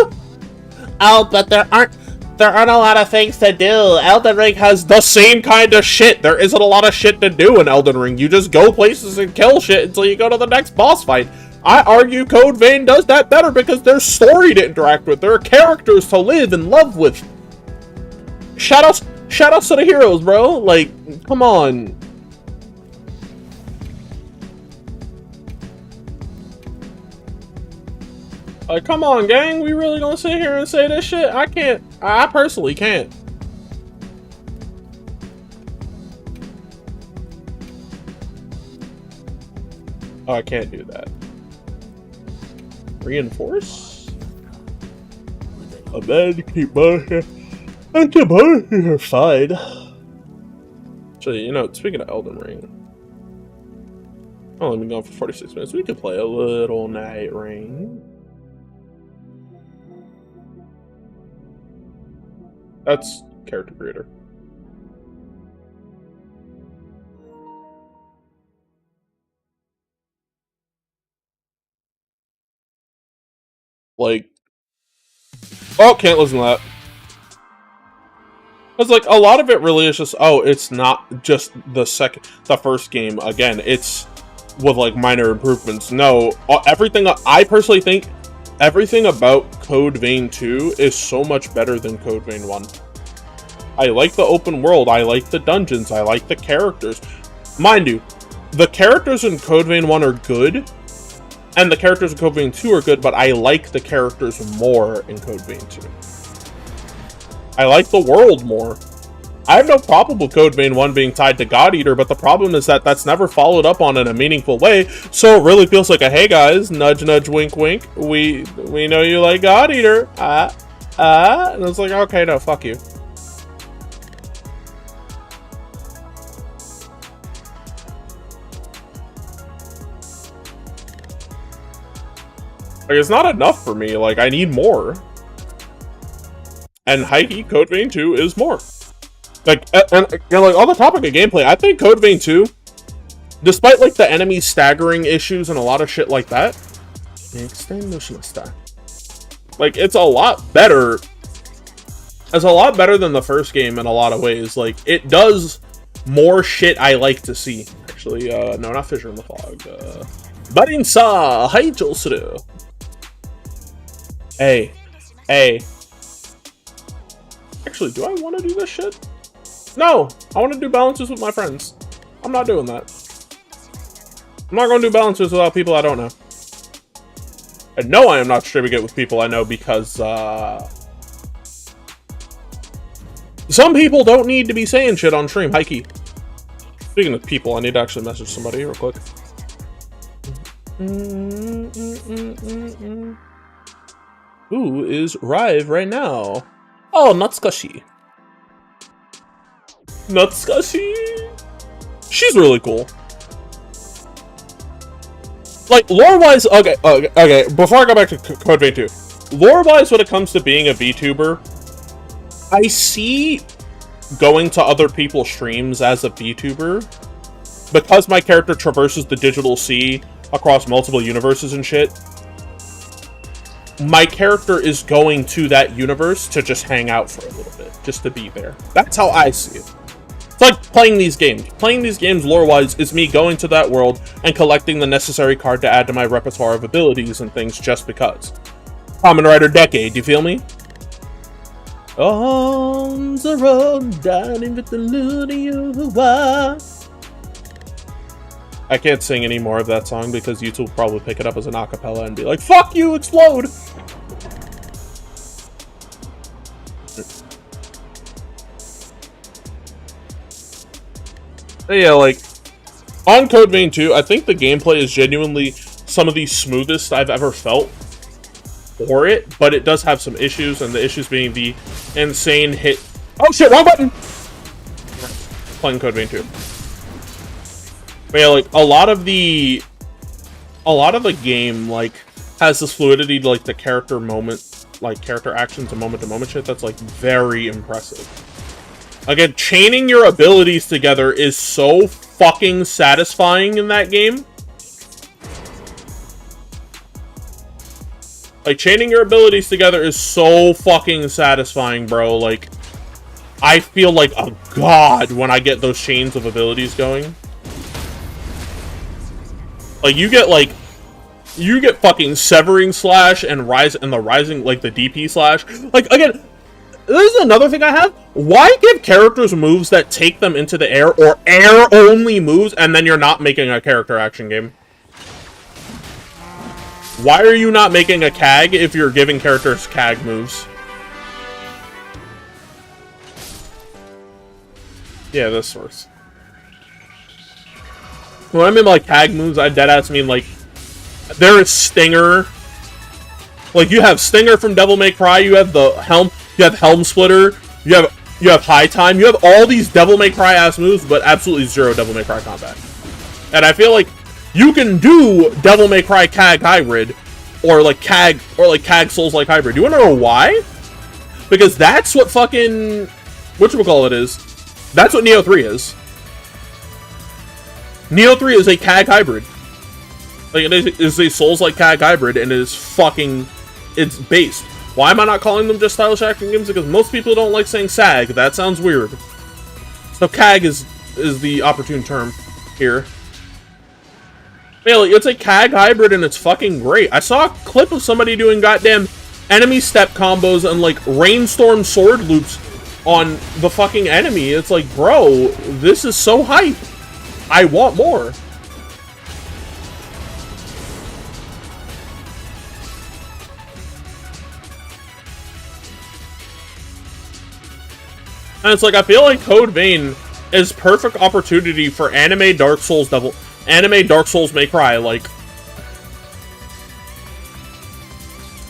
Oh, but there aren't a lot of things to do. Elden Ring has the same kind of shit. There isn't a lot of shit to do in Elden Ring. You just go places and kill shit until you go to the next boss fight. I argue Code Vein does that better because there's story to interact with. There are characters to live and love with. Shoutouts to the heroes, bro. Like, come on. Like, come on, gang. We really gonna sit here and say this shit? I can't. I personally can't. Oh, I can't do that. Reinforce? A man keep my you're fine. Actually, you know, speaking of Elden Ring, I've only been going for 46 minutes. We could play a little Night Ring. That's character creator. Like, oh, can't listen to that. It's like, a lot of it really is just, oh, it's not just the first game. Again, it's with, like, minor improvements. No, everything, I personally think, everything about Code Vein 2 is so much better than Code Vein 1. I like the open world, I like the dungeons, I like the characters. Mind you, the characters in Code Vein 1 are good, and the characters in Code Vein 2 are good, but I like the characters more in Code Vein 2. I like the world more. I have no problem with Code Vein 1 being tied to God Eater, but the problem is that that's never followed up on in a meaningful way, so it really feels like a, hey guys, nudge nudge wink wink, we know you like God Eater, and it's like, okay, no, fuck you. Like, it's not enough for me, like, I need more. And Heike, Code Vein 2 is more. Like, and you know, like, on the topic of gameplay, I think Code Vein 2, despite, like, the enemy staggering issues and a lot of shit like that, like, it's a lot better. It's a lot better than the first game in a lot of ways. Like, it does more shit I like to see. Actually, no, not Fissure in the Fog. Barinsa, Haijosuru. Hey. Actually, do I want to do this shit? No! I want to do balances with my friends. I'm not doing that. I'm not going to do balances without people I don't know. And no, I am not streaming it with people I know because, some people don't need to be saying shit on stream. Heike. Speaking of people, I need to actually message somebody real quick. Who is Rive right now? Oh, Natsukashi. She's really cool. Like, lore-wise, okay, before I go back to Code Vein 2. Lore-wise, when it comes to being a VTuber, I see going to other people's streams as a VTuber, because my character traverses the digital sea across multiple universes and shit, my character is going to that universe to just hang out for a little bit, just to be there. That's how I see it. It's like playing these games. Playing these games lore-wise is me going to that world and collecting the necessary card to add to my repertoire of abilities and things just because. Kamen Rider Decade, you feel me? On the road, dining with the Ludio. I can't sing any more of that song because YouTube will probably pick it up as an acapella and be like, fuck you, explode! Yeah, like, on Code Vein 2, I think the gameplay is genuinely some of the smoothest I've ever felt for it, but it does have some issues, and the issues being the insane hit. Oh shit, wrong button! Playing Code Vein 2. But yeah, like, a lot of the game, like, has this fluidity to, like, the character moment, like, character actions and moment-to-moment shit that's, like, very impressive. Again, chaining your abilities together is so fucking satisfying in that game. Like, chaining your abilities together is so fucking satisfying, bro. Like, I feel like a god when I get those chains of abilities going. Like, you get fucking Severing Slash and the Rising, like, the DP Slash. Like, again, this is another thing I have. Why give characters moves that take them into the air, or air-only moves, and then you're not making a character action game? Why are you not making a CAG if you're giving characters CAG moves? Yeah, this works. When I mean, like, CAG moves, I deadass mean, like, there is Stinger. Like, you have Stinger from Devil May Cry, you have the Helm, you have Helm Splitter, you have High Time, you have all these Devil May Cry ass moves, but absolutely zero Devil May Cry combat. And I feel like you can do Devil May Cry CAG Hybrid, or like CAG Souls-like Hybrid. You wanna know why? Because that's what fucking whatchamacallit is. That's what Neo 3 is. Neo 3 is a CAG Hybrid. Like, it is a Souls-like CAG Hybrid, and it is fucking, it's based. Why am I not calling them just stylish action games? Because most people don't like saying SAG. That sounds weird. So CAG is the opportune term here. Yeah, like, it's a CAG hybrid and it's fucking great. I saw a clip of somebody doing goddamn enemy step combos and like rainstorm sword loops on the fucking enemy. It's like, bro, this is so hype. I want more. And it's like, I feel like Code Vein is perfect opportunity for anime Dark Souls May Cry. Like,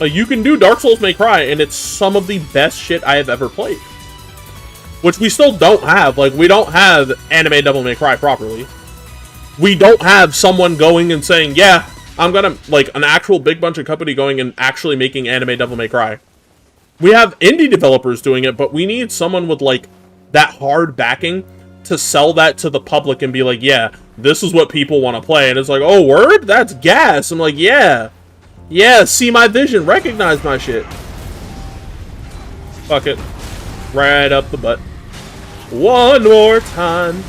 you can do Dark Souls May Cry, and it's some of the best shit I have ever played. Which we still don't have. Like, we don't have anime Devil May Cry properly. We don't have someone going and saying, yeah, I'm gonna, like, an actual big bunch of company going and actually making anime Devil May Cry. We have indie developers doing it, but we need someone with, like, that hard backing to sell that to the public and be like, yeah, this is what people want to play. And it's like, oh, word? That's gas. I'm like, yeah. Yeah, see my vision. Recognize my shit. Fuck it. Right up the butt. One more time.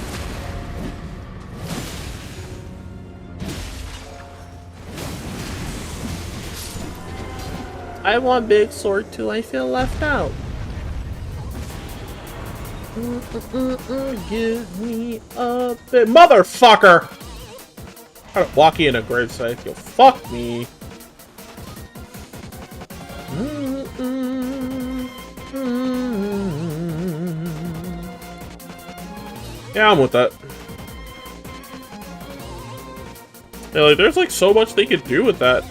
I want big sword too. I feel left out. Give me a bit. Motherfucker! I gotta walk you in a gravesite. You'll fuck me. Yeah, I'm with that. Yeah, like, there's like so much they could do with that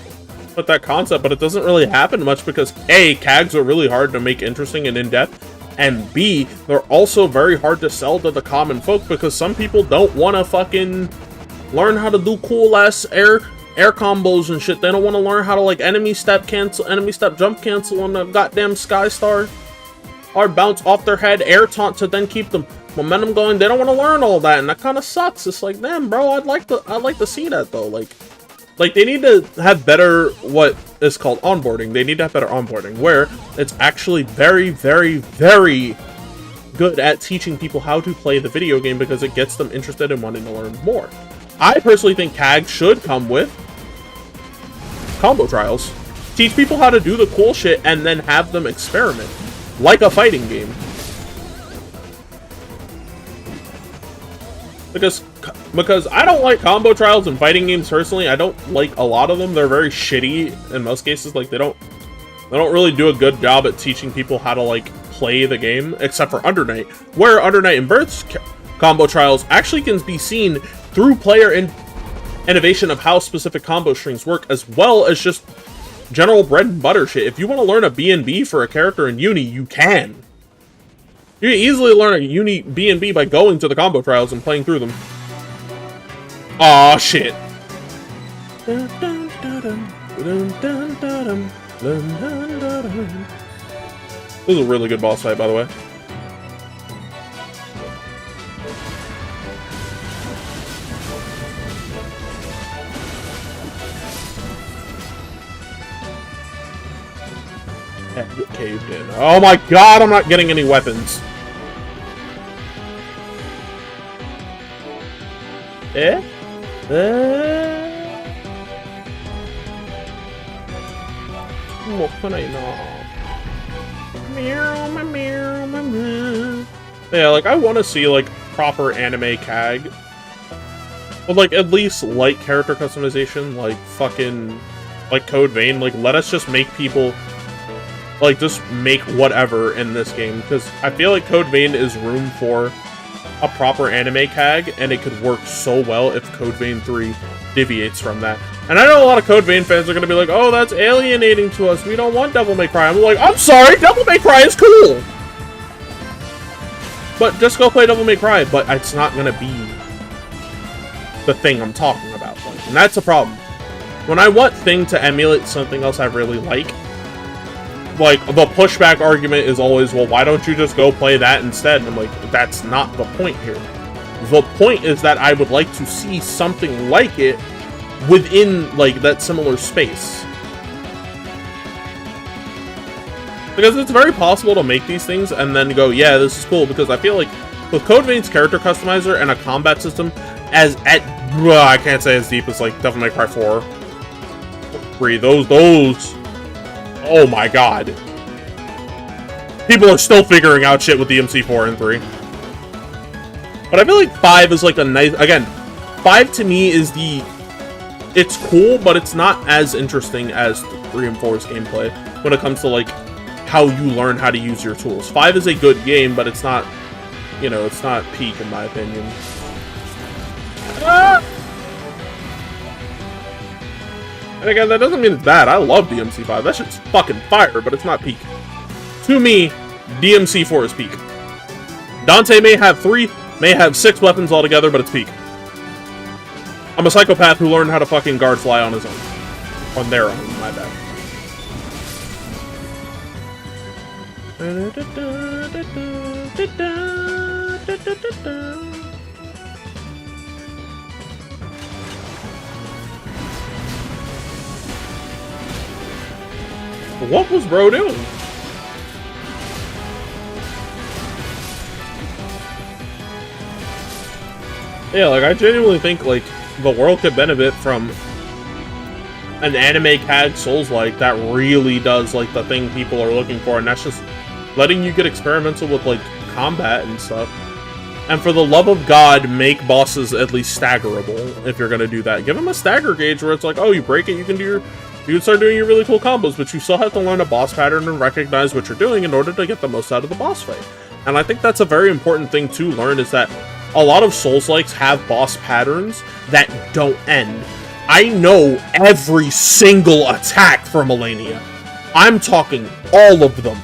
concept, but it doesn't really happen much because A, CAGs are really hard to make interesting and in-depth, and B, they're also very hard to sell to the common folk because some people don't want to fucking learn how to do cool ass air combos and shit. They don't want to learn how to like enemy step jump cancel on the goddamn Sky Star, or bounce off their head, air taunt to then keep them momentum going. They don't want to learn all that, and that kind of sucks. It's like, damn, bro, I'd like to see that though. Like, they need to have better, what is called onboarding. They need to have better onboarding, where it's actually very, very, very good at teaching people how to play the video game because it gets them interested in wanting to learn more. I personally think CAG should come with combo trials. Teach people how to do the cool shit and then have them experiment. Like a fighting game. Because I don't like combo trials in fighting games personally. I don't like a lot of them. They're very shitty in most cases. Like, they don't really do a good job at teaching people how to like play the game, except for Under Night, where Under Night and Birth's combo trials actually can be seen through player innovation of how specific combo strings work, as well as just general bread and butter shit. If you want to learn a B&B for a character in Uni, you can. You can easily learn a Uni B&B by going to the combo trials and playing through them. Aw, shit. This is a really good boss fight, by the way. Get caved in. Oh my god, I'm not getting any weapons. What can I know? Yeah, like, I want to see, like, proper anime CAG. But, like, at least light character customization, like, fucking, like, Code Vein. Like, let us just make people, like, just make whatever in this game. Because I feel like Code Vein is room for a proper anime CAG, and it could work so well if Code Vein 3 deviates from that. And I know a lot of Code Vein fans are going to be like, oh, that's alienating to us. We don't want Devil May Cry. I'm like, I'm sorry, Devil May Cry is cool. But just go play Devil May Cry. But it's not going to be the thing I'm talking about. And that's a problem. When I want Thing to emulate something else I really like, the pushback argument is always, well, why don't you just go play that instead? And I'm like, that's not the point here. The point is that I would like to see something like it within, like, that similar space. Because it's very possible to make these things and then go, yeah, this is cool. Because I feel like with Code Vein's character customizer and a combat system, I can't say as deep as, like, Devil May Cry 4. 3, those, oh my god. People are still figuring out shit with DMC4 and 3. But I feel like 5 is, like, a nice, again, 5 to me is it's cool, but it's not as interesting as 3 and 4's gameplay when it comes to, like, how you learn how to use your tools. 5 is a good game, but it's not, you know, it's not peak in my opinion. Ah! And again, that doesn't mean it's bad. I love DMC5. That shit's fucking fire, but it's not peak. To me, DMC4 is peak. Dante may have 6 weapons altogether, but it's peak. I'm a psychopath who learned how to fucking guard fly on his own. On their own, my bad. What was bro doing? Yeah, like, I genuinely think, like, the world could benefit from an anime CAG Souls-like that really does, like, the thing people are looking for, and that's just letting you get experimental with, like, combat and stuff. And for the love of God, make bosses at least staggerable if you're gonna do that. Give them a stagger gauge where it's like, oh, you break it, you can start doing your really cool combos, but you still have to learn a boss pattern and recognize what you're doing in order to get the most out of the boss fight. And I think that's a very important thing to learn, is that a lot of Souls-likes have boss patterns that don't end. I know every single attack for Melania. I'm talking all of them.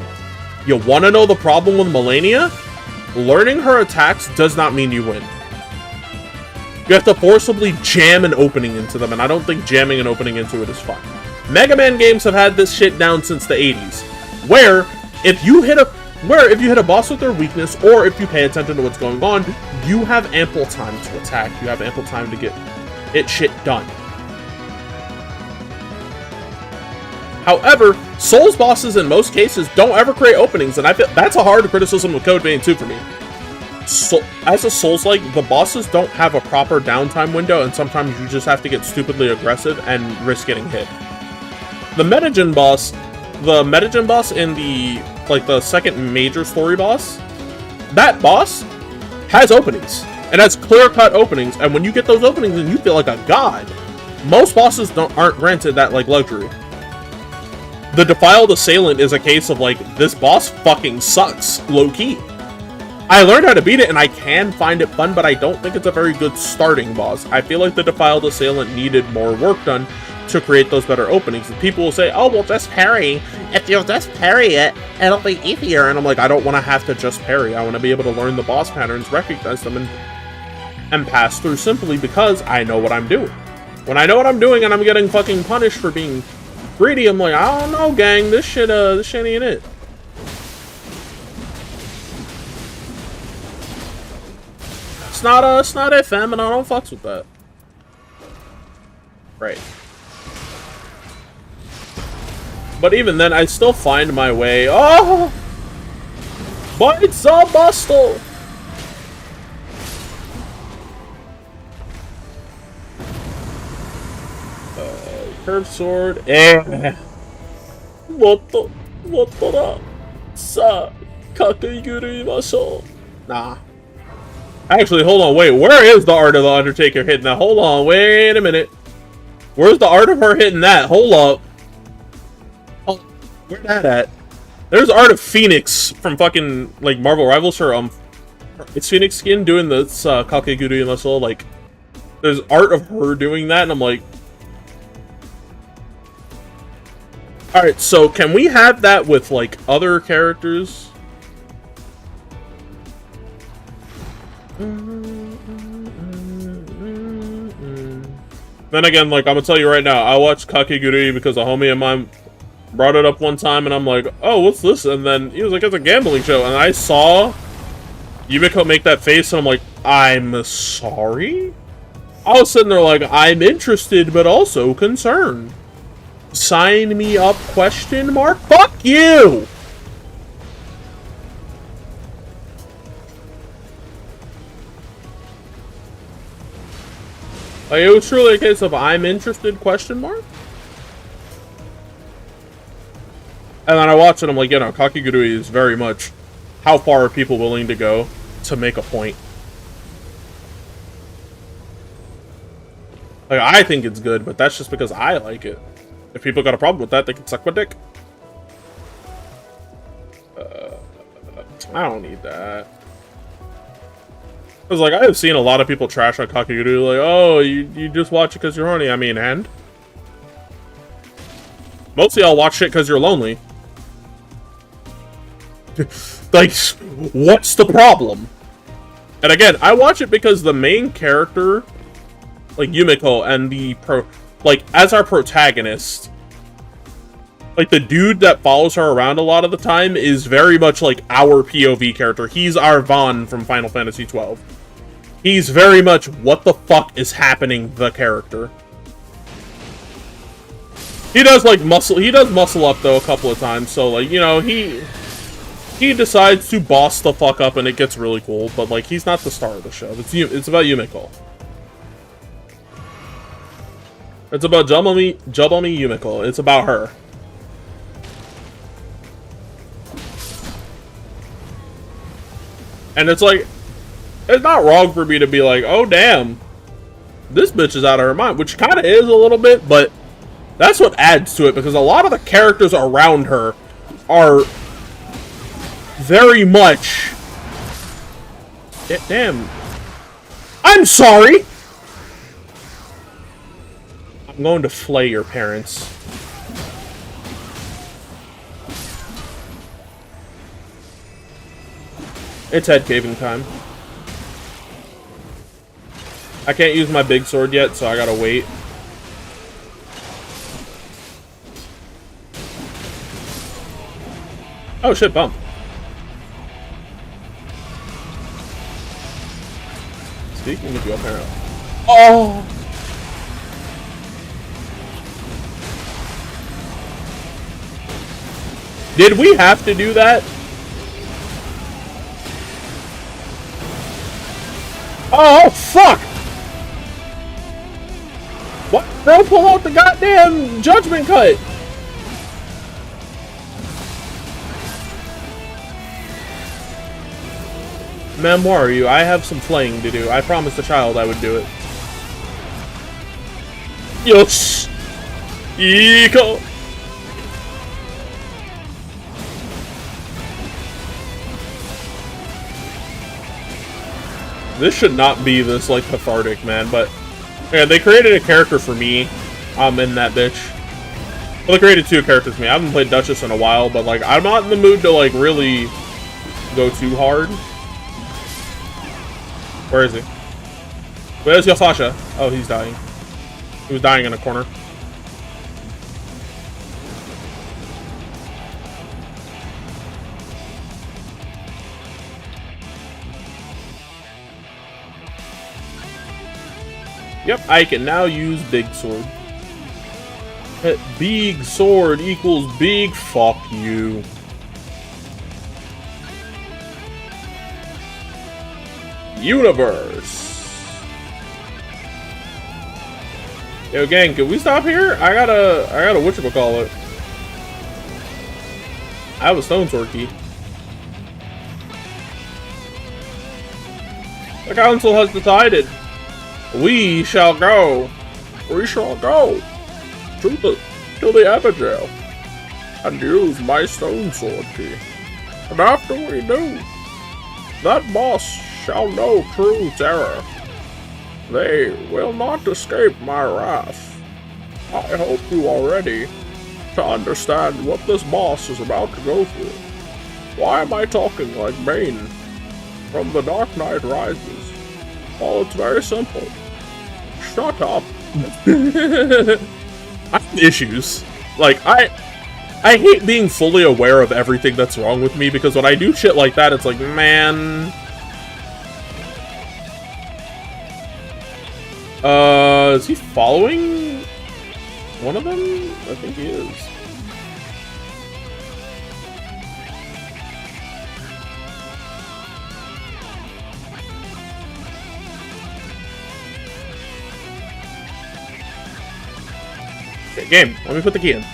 You want to know the problem with Melania? Learning her attacks does not mean you win. You have to forcibly jam an opening into them, and I don't think jamming an opening into it is fun. Mega Man games have had this shit down since the 80s, where if you hit a boss with their weakness, or if you pay attention to what's going on, you have ample time to attack. You have ample time to get shit done. However, Souls bosses in most cases don't ever create openings, and I feel that's a hard criticism with Code Vein 2 for me. So, as a Souls-like, the bosses don't have a proper downtime window, and sometimes you just have to get stupidly aggressive and risk getting hit. The Metagen boss in the second major story boss, that boss has openings. It has clear-cut openings, and when you get those openings, then you feel like a god. Most bosses aren't granted that, like, luxury. The Defiled Assailant is a case of, like, this boss fucking sucks, low-key. I learned how to beat it, and I can find it fun, but I don't think it's a very good starting boss. I feel like the Defiled Assailant needed more work done to create those better openings. And people will say, oh, well, just parry. If you'll just parry it, it'll be easier. And I'm like, I don't want to have to just parry. I want to be able to learn the boss patterns, recognize them, and pass through simply because I know what I'm doing. When I know what I'm doing and I'm getting fucking punished for being greedy, I'm like, I don't know, gang. This shit ain't it. It's not FM, and I don't fucks with that. Right. But even then, I still find my way. Oh! But it's a bustle! Curved sword. Motto da. Sa. Kakeguru imashou. Nah. Actually, hold on, wait. Where is the art of the Undertaker hitting that? Hold on, wait a minute. Where's the art of her hitting that? Hold up. Oh, where's that at? There's art of Phoenix from fucking, like, Marvel Rivals. It's Phoenix skin doing this Kakeguru imashou. Like, there's art of her doing that, and I'm like, alright, so can we have that with, like, other characters? Then again, like, I'm gonna tell you right now, I watched Kakegurui because a homie of mine brought it up one time, and I'm like, oh, what's this? And then he was like, it's a gambling show. And I saw Yumiko make that face, and I'm like, I'm sorry? I was sitting there like, I'm interested, but also concerned. Sign me up, question mark? Fuck you! Like, it was truly a case of I'm interested, question mark? And then I watched it, I'm like, you know, Kakegurui is very much how far are people willing to go to make a point. Like, I think it's good, but that's just because I like it. If people got a problem with that, they can suck my dick. I don't need that. Because, like, I have seen a lot of people trash on Kakegurui, like, oh, you just watch it because you're horny. I mean, and? Mostly I'll watch shit because you're lonely. Like, what's the problem? And again, I watch it because the main character, like Yumiko, and as our protagonist, like, the dude that follows her around a lot of the time is very much like our POV character. He's our Vaughn from Final Fantasy XII. He's very much what the fuck is happening the character. He does muscle up though a couple of times, so like, you know, he decides to boss the fuck up and it gets really cool, but like, he's not the star of the show. It's about Yumiko. It's about Jabami Yumiko. It's about her. And it's like, it's not wrong for me to be like, oh damn, this bitch is out of her mind, which kind of is a little bit, but that's what adds to it, because a lot of the characters around her are very much... Damn. I'm sorry! I'm going to flay your parents. It's head caving time. I can't use my big sword yet, so I gotta wait. Oh shit, bump. Speaking of you, apparently. Oh! Did we have to do that? Oh, fuck! What? Bro, pull out the goddamn judgment cut! Ma'am, where are you? I have some flaying to do. I promised the child I would do it. Yosh! Iko! This should not be this, like, cathartic, man, but... Yeah, they created a character for me. I'm in that bitch. Well, they created 2 characters for me. I haven't played Duchess in a while, but, like, I'm not in the mood to, like, really go too hard. Where is he? Where's Yasasha? Oh, he's dying. He was dying in a corner. Yep, I can now use big sword. Big sword equals big fuck you. Universe. Yo, gang, can we stop here? I gotta whatchamacallit. I have a stone sword key. The council has decided. We shall go. We shall go to the Epigel and use my stone sword key. And after we do, that boss shall know true terror. They will not escape my wrath. I hope you are ready to understand what this boss is about to go through. Why am I talking like Bane from The Dark Knight Rises? Well, it's very simple. Shut up. I have issues. Like, I hate being fully aware of everything that's wrong with me, because when I do shit like that, it's like, man... is he following one of them? I think he is. Okay, game. Let me put the key in.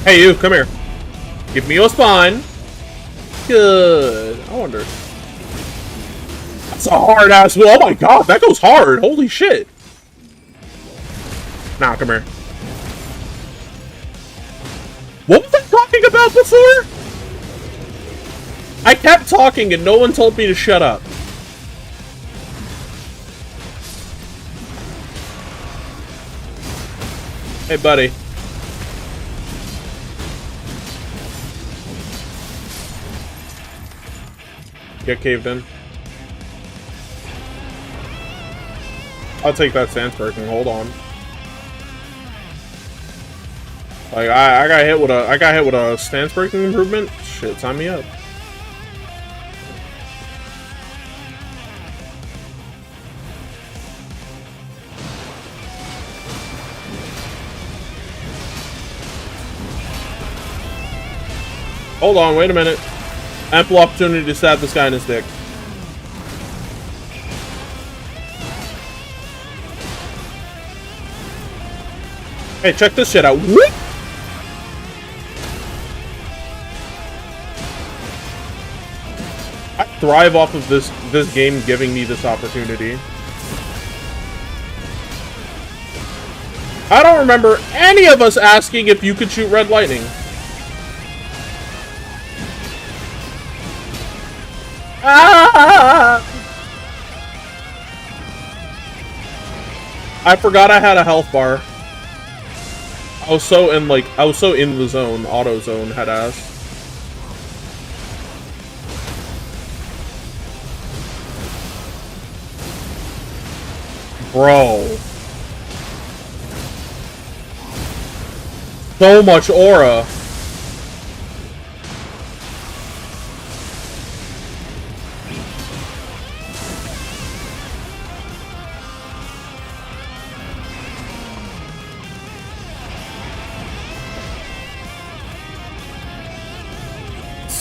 Hey, you, come here. Give me your spine. Good. I wonder. That's a hard ass wheel. Oh my god, that goes hard. Holy shit. Nah, come here. What was I talking about before? I kept talking and no one told me to shut up. Hey, buddy. Get caved in. I'll take that stance breaking. Hold on. Like I got hit with a stance breaking improvement. Shit, sign me up. Hold on, wait a minute. Ample opportunity to stab this guy in his dick. Hey, check this shit out. Whoop! I thrive off of this game giving me this opportunity. I don't remember any of us asking if you could shoot red lightning. Ah! I forgot I had a health bar. I was so in the zone, auto zone, head ass. Bro. So much aura.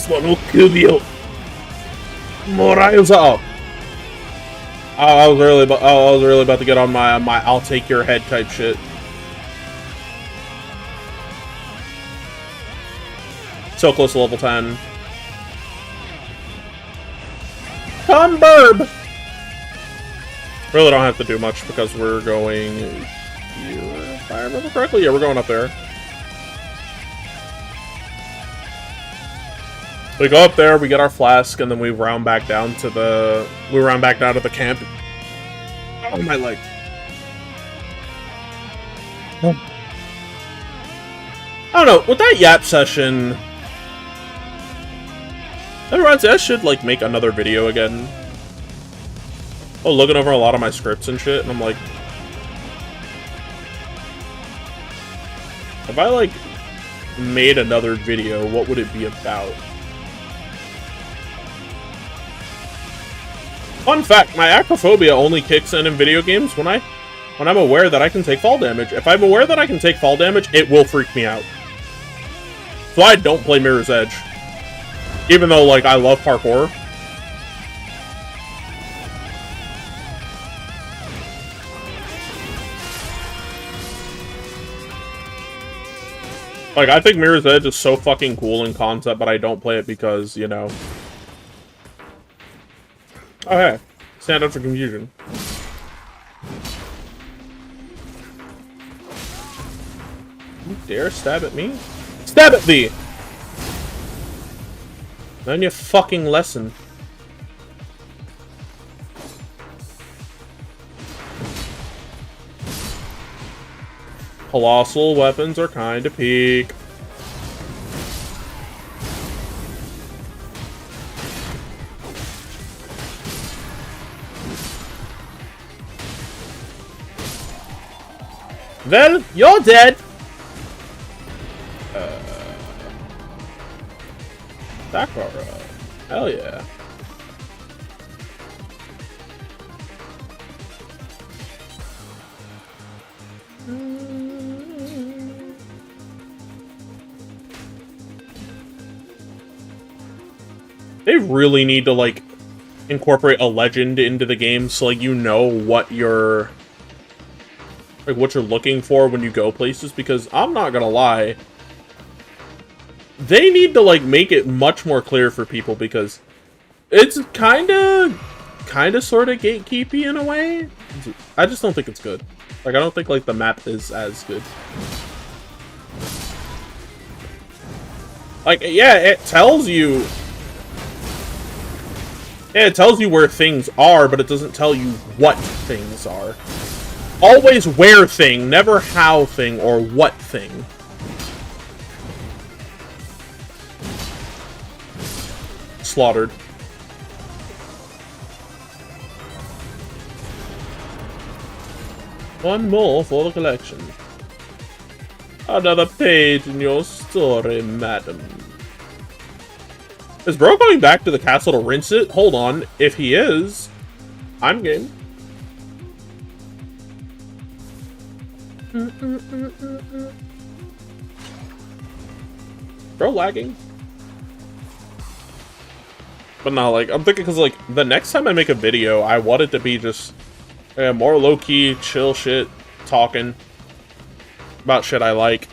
One will kill you. Morales up. I was really about to get on my I'll take your head type shit. So close to level 10. Come, Burb. Really don't have to do much because we're going here, if I remember correctly. Yeah, we're going up there. We go up there, we get our flask, and then we round back down to the camp. Oh, my leg. Oh. I don't know, with that Yap session, I should, like, make another video again. Oh, looking over a lot of my scripts and shit, and I'm like, if I, like, made another video, what would it be about? Fun fact, my acrophobia only kicks in video games when I'm aware that I can take fall damage. If I'm aware that I can take fall damage, it will freak me out. So I don't play Mirror's Edge. Even though, like, I love parkour. Like, I think Mirror's Edge is so fucking cool in concept, but I don't play it because, you know... Oh, hey. Stand up for confusion. You dare stab at me? Stab at thee! Learn your fucking lesson. Colossal weapons are kinda peak. Well, you're dead! Sakura. Hell yeah. They really need to, like, incorporate a legend into the game so, like, you know what you're... like, what you're looking for when you go places, because I'm not gonna lie, they need to, like, make it much more clear for people, because it's kinda sorta gatekeepy in a way. I just don't think it's good. Like, I don't think, like, the map is as good. Like, yeah, it tells you... yeah, it tells you where things are, but it doesn't tell you what things are. Always where thing, never how thing or what thing. Slaughtered. One more for the collection. Another page in your story, madam. Is bro going back to the castle to rinse it? Hold on. If he is, I'm game. Bro lagging. But no, like, I'm thinking because, like, the next time I make a video, I want it to be just more low-key, chill shit, talking about shit I like.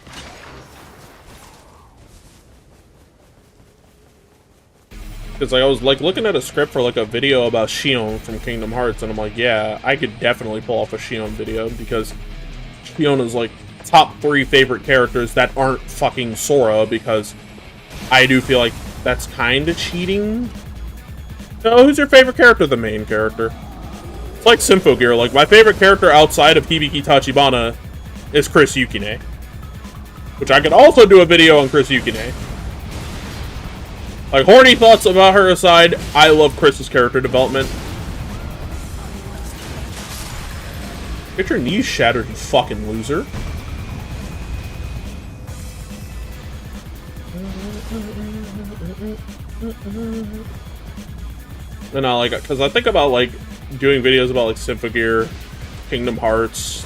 Because, like, I was, like, looking at a script for, like, a video about Shion from Kingdom Hearts, and I'm like, yeah, I could definitely pull off a Shion video, because Shion is, like, top 3 favorite characters that aren't fucking Sora, because I do feel like that's kind of cheating. No, who's your favorite character? The main character. It's like Symphogear. Like, my favorite character outside of Hibiki Tachibana is Chris Yukine. Which I could also do a video on Chris Yukine. Like, horny thoughts about her aside, I love Chris's character development. Get your knees shattered, you fucking loser. And I like it, because I think about, like, doing videos about, like, Symphogear, Kingdom Hearts,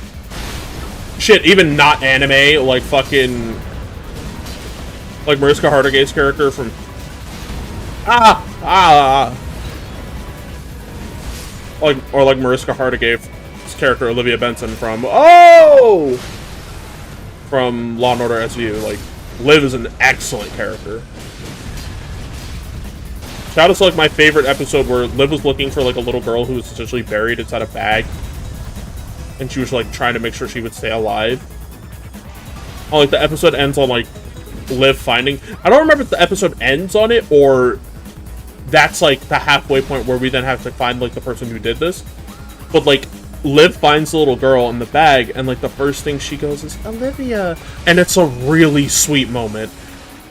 shit, even not anime, like, fucking, like, Mariska Hargitay's character from, like, or, like, Mariska Hargitay's character, Olivia Benson, from, from Law & Order SVU, like, Liv is an excellent character. Shout out to like my favorite episode where Liv was looking for like a little girl who was essentially buried inside a bag, and she was like trying to make sure she would stay alive. Oh, like the episode ends on like Liv finding. I don't remember if the episode ends on it or that's like the halfway point where we then have to find like the person who did this. But like Liv finds the little girl in the bag, and like the first thing she goes is Olivia, and it's a really sweet moment.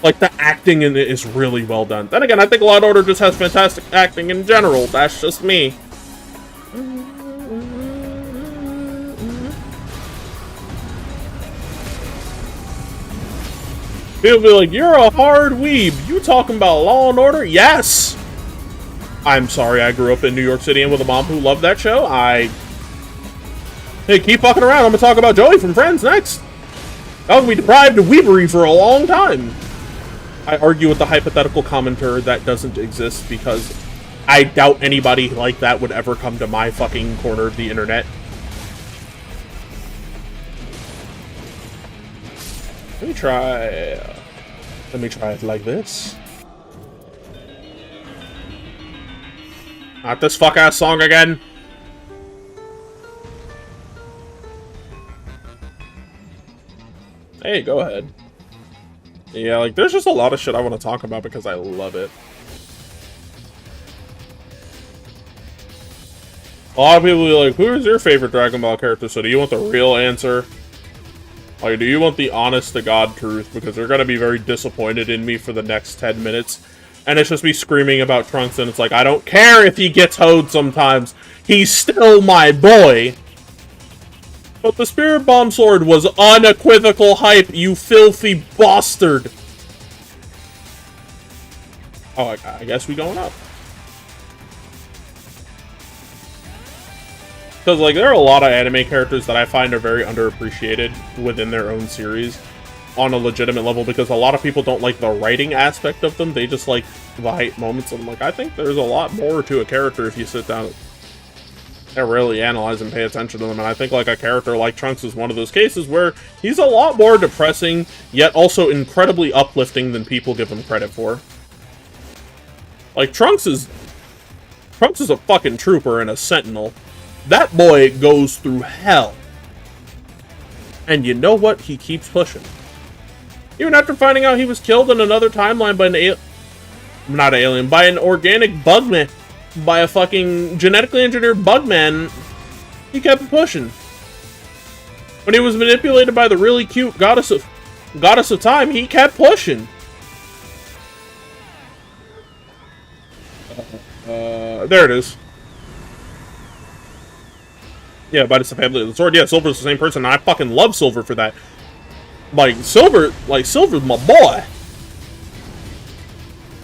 Like, the acting in it is really well done. Then again, I think Law & Order just has fantastic acting in general. That's just me. People be like, you're a hard weeb. You talking about Law & Order? Yes! I'm sorry, I grew up in New York City and with a mom who loved that show. Hey, keep fucking around. I'm gonna talk about Joey from Friends next. I was deprived of weebery for a long time. I argue with the hypothetical commenter that doesn't exist because I doubt anybody like that would ever come to my fucking corner of the internet. Let me try it like this. Not this fuck-ass song again. Hey, go ahead. Yeah, like, there's just a lot of shit I want to talk about because I love it. A lot of people will be like, who is your favorite Dragon Ball character? So do you want the real answer? Like, do you want the honest-to-God truth? Because they're going to be very disappointed in me for the next 10 minutes. And it's just me screaming about Trunks, and it's like, I don't care if he gets hoed sometimes. He's still my boy. But the Spirit Bomb Sword was unequivocal hype, you filthy bastard! Oh, I guess we going up. Because, like, there are a lot of anime characters that I find are very underappreciated within their own series on a legitimate level, because a lot of people don't like the writing aspect of them, they just like the hype moments, and I'm like, I think there's a lot more to a character if you sit down and really analyze and pay attention to them. And I think like a character like Trunks is one of those cases where he's a lot more depressing, yet also incredibly uplifting than people give him credit for. Like, Trunks is a fucking trooper and a sentinel. That boy goes through hell. And you know what? He keeps pushing. Even after finding out he was killed in another timeline by by an organic bugman. By a fucking genetically engineered bugman, he kept pushing. When he was manipulated by the really cute goddess of time, he kept pushing. There it is. Yeah, but it's the family of the sword. Yeah, Silver's the same person, and I fucking love Silver for that. Silver's my boy.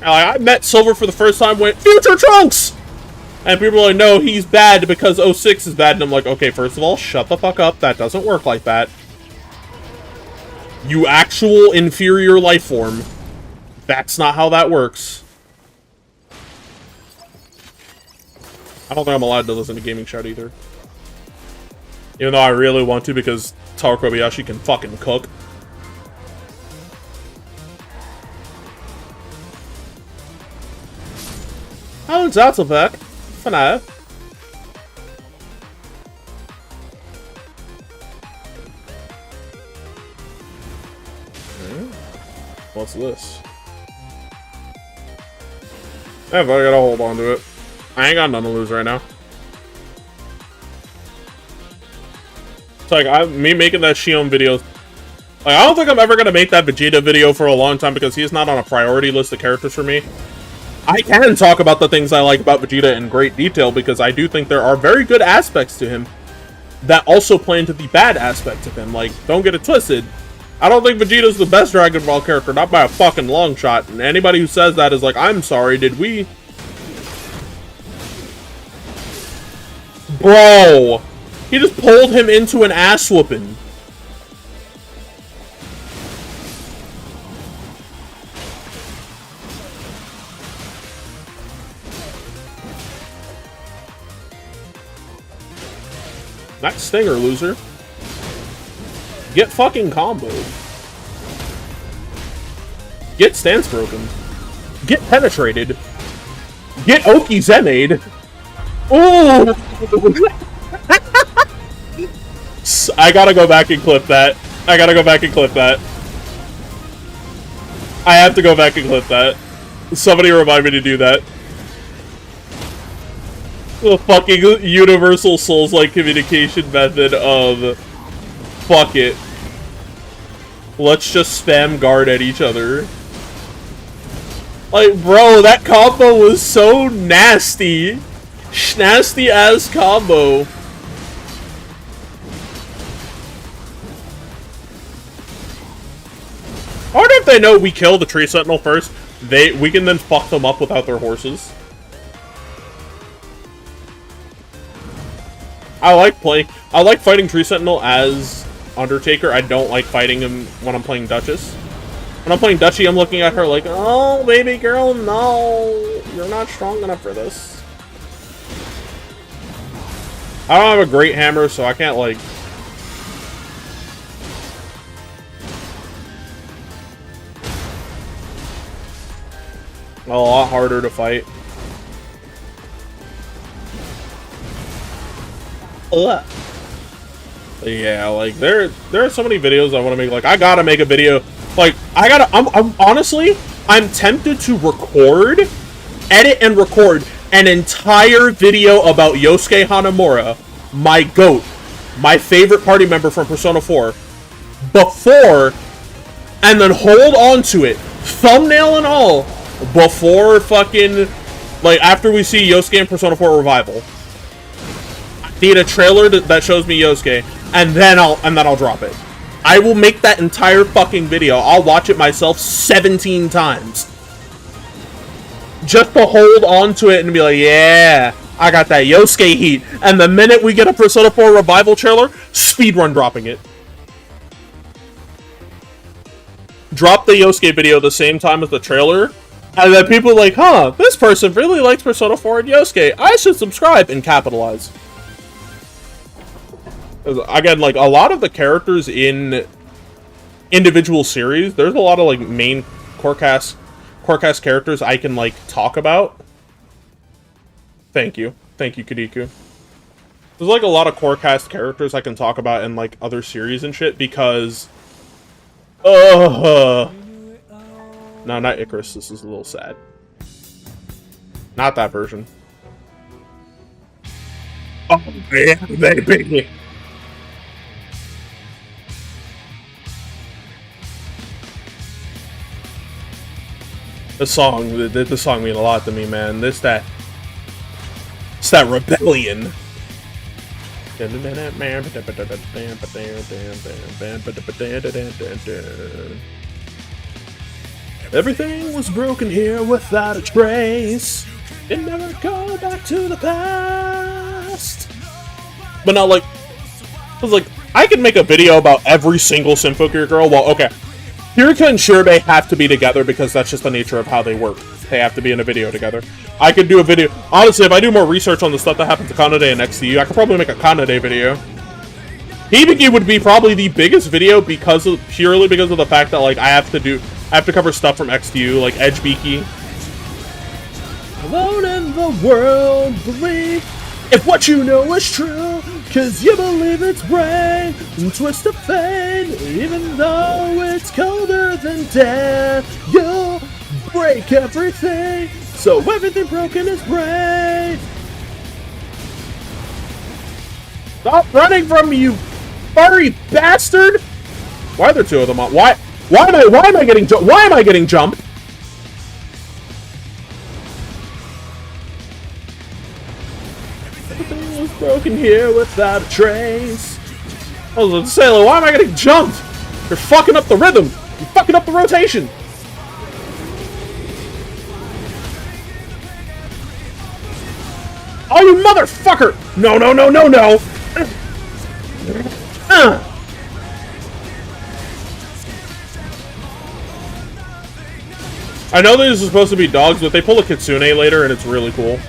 I met Silver for the first time, went, Future Trunks! And people are like, no, he's bad because 06 is bad. And I'm like, okay, first of all, shut the fuck up. That doesn't work like that. You actual inferior life form. That's not how that works. I don't think I'm allowed to listen to Gaming Shout either. Even though I really want to because Taro Kobayashi can fucking cook. Oh, that's a back. For now. What's this? Yeah, but I gotta hold on to it. I ain't got none to lose right now. It's like, me making that Shion video. Like, I don't think I'm ever gonna make that Vegeta video for a long time because he's not on a priority list of characters for me. I can talk about the things I like about Vegeta in great detail because I do think there are very good aspects to him that also play into the bad aspects of him. Like, don't get it twisted. I don't think Vegeta's the best Dragon Ball character, not by a fucking long shot. And anybody who says that is like, I'm sorry, did we... Bro! He just pulled him into an ass whooping. Not Stinger, loser. Get fucking comboed. Get stance broken. Get penetrated. Get Oki Zenade. Ooh! I gotta go back and clip that. I gotta go back and clip that. I have to go back and clip that. Somebody remind me to do that. The fucking universal Souls-like communication method of... Fuck it. Let's just spam guard at each other. Like, bro, that combo was so nasty. Nasty ass combo. I wonder if they know we kill the Tree Sentinel first. We can then fuck them up without their horses. I like fighting Tree Sentinel as Undertaker. I don't like fighting him when I'm playing Duchess. When I'm playing Duchy, I'm looking at her like, oh, baby girl, no. You're not strong enough for this. I don't have a great hammer, so I can't, like... A lot harder to fight. Ugh. Yeah, like there are so many videos I want to make. Like I gotta make a video. Like I'm honestly, I'm tempted to edit and record an entire video about Yosuke Hanamura, my GOAT, my favorite party member from Persona 4, before, and then hold on to it, thumbnail and all, before fucking, like after we see Yosuke in Persona 4 Revival. I need a trailer that shows me Yosuke. And then I'll drop it. I will make that entire fucking video. I'll watch it myself 17 times. Just to hold on to it and be like, yeah, I got that Yosuke heat. And the minute we get a Persona 4 Revival trailer, speedrun dropping it. Drop the Yosuke video the same time as the trailer. And then people are like, huh, this person really likes Persona 4 and Yosuke. I should subscribe and capitalize. Again, like, a lot of the characters in individual series, there's a lot of, like, main core cast characters I can, like, talk about. Thank you. Thank you, Kadiku. There's, like, a lot of core cast characters I can talk about in, like, other series and shit, because... No, not Icarus. This is a little sad. Not that version. Oh, man, baby! The song mean a lot to me, man. It's that rebellion. Everything was broken here without a trace. It never go back to the past. But not like, I was like, I could make a video about every single Symphogear girl. Well, okay. Hirika and Shirobei have to be together because that's just the nature of how they work. They have to be in a video together. I could do a video... Honestly, if I do more research on the stuff that happened to Kanade and XTU, I could probably make a Kanade video. Hibiki would be probably the biggest video purely because of the fact that, like, I have to cover stuff from XTU, like Edge Beaky. Alone in the world, believe if what you know is true, cause you believe it's brain and twist of fate. Even though it's colder than death, you'll break everything, so everything broken is brain. Stop running from me, you furry bastard! Why are there two of them on? Why am I getting jumped? Everything was broken here without a trace. I was about to say, like, why am I getting jumped? You're fucking up the rhythm. You're fucking up the rotation. Oh, you motherfucker! No, no, no, no, no! I know these are supposed to be dogs, but they pull a Kitsune later, and it's really cool.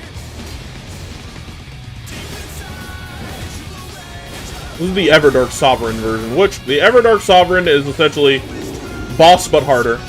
This is the Everdark Sovereign version, which the Everdark Sovereign is essentially boss but harder.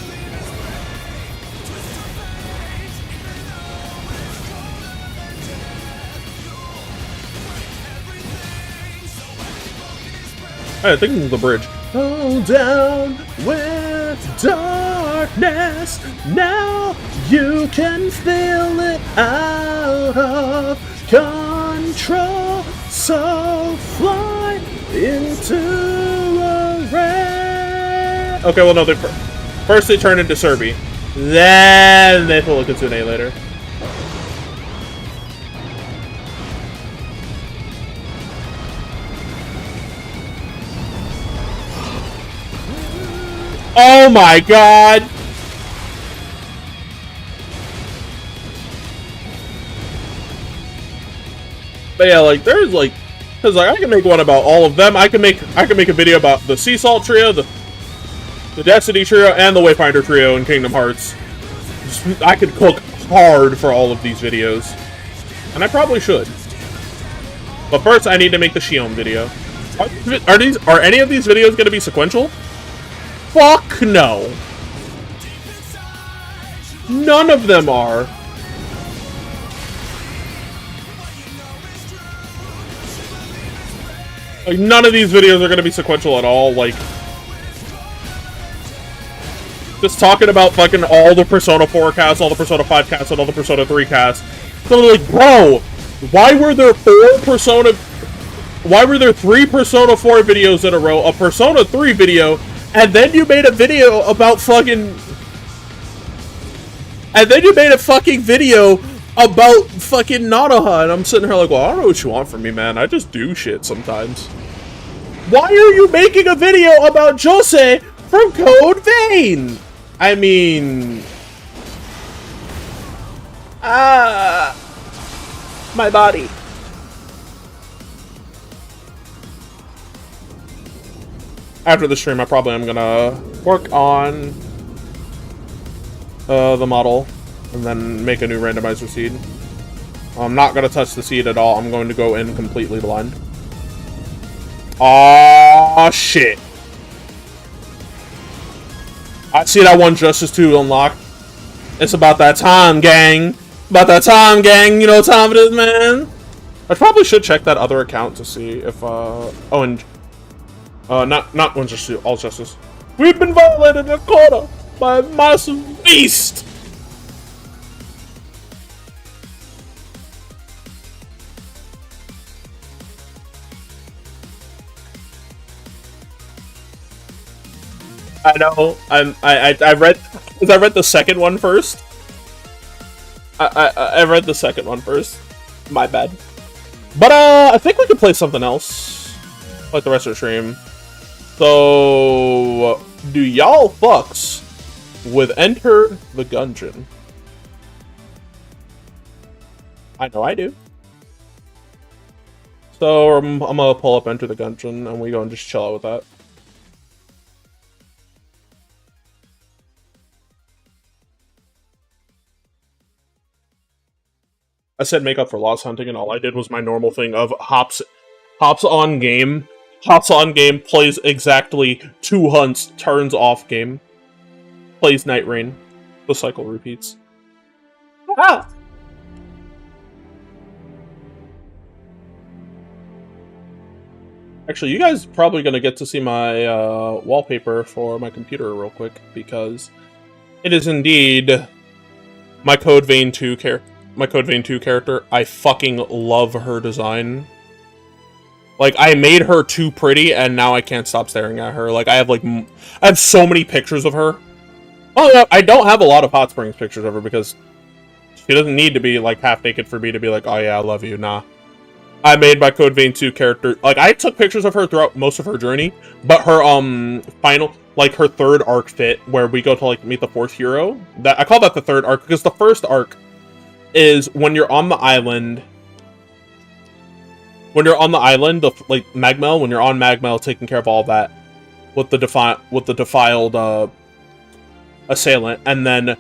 I think the bridge. Go down with darkness. Now you can feel it out of control. So fly into a ray. Okay, well, no, first they turn into Kirby. Then they pull a Kitsune later. Oh my god! But yeah, like there's like, cause like I can make one about all of them. I can make a video about the Sea Salt trio, the Destiny trio, and the Wayfinder trio in Kingdom Hearts. I could cook hard for all of these videos, and I probably should. But first, I need to make the Shion video. Are any of these videos going to be sequential? Fuck no. None of them are. Like, none of these videos are going to be sequential at all. Like, just talking about fucking all the Persona 4 casts, all the Persona 5 casts, and all the Persona 3 casts. So they're like, bro, why were there 3 Persona 4 videos in a row, a Persona 3 video, and then you made a video about fucking... And then you made a fucking video about fucking Nanoha, and I'm sitting here like, well, I don't know what you want from me, man. I just do shit sometimes. Why are you making a video about Jose from Code Vein? I mean... my body. After the stream, I probably am gonna work on the model and then make a new randomizer seed. I'm not gonna touch the seed at all. I'm going to go in completely blind. Aww, shit. I see that one Justice 2 unlocked. It's about that time, gang. About that time, gang. You know what time it is, man. I probably should check that other account to see if, oh, and, not One Justice, All Justice. We've been violated in a quarter by a massive beast. I know. I read the second one first. I read the second one first. My bad. But I think we could play something else, like the rest of the stream. So, do y'all fucks with Enter the Gungeon? I know I do. So I'm gonna pull up Enter the Gungeon, and we go and just chill out with that. I said make up for lost hunting, and all I did was my normal thing of hops on game, plays exactly 2 hunts, turns off game, plays Night Rain. The cycle repeats. Ah! Actually, you guys are probably going to get to see my wallpaper for my computer real quick, because it is indeed my Code Vein 2 character. I fucking love her design. Like, I made her too pretty, and now I can't stop staring at her. Like, I have so many pictures of her. Well, I don't have a lot of Hot Springs pictures of her, because she doesn't need to be, like, half naked for me to be like, oh yeah, I love you. Nah. I made my Code Vein 2 character. Like, I took pictures of her throughout most of her journey, but her, final, like, her third arc fit, where we go to, like, meet the 4th hero, I call that the third arc, because the first arc is when you're on the island. When you're on the island of, like, Magmel, when you're on Magmel taking care of all that with the defiled assailant, and then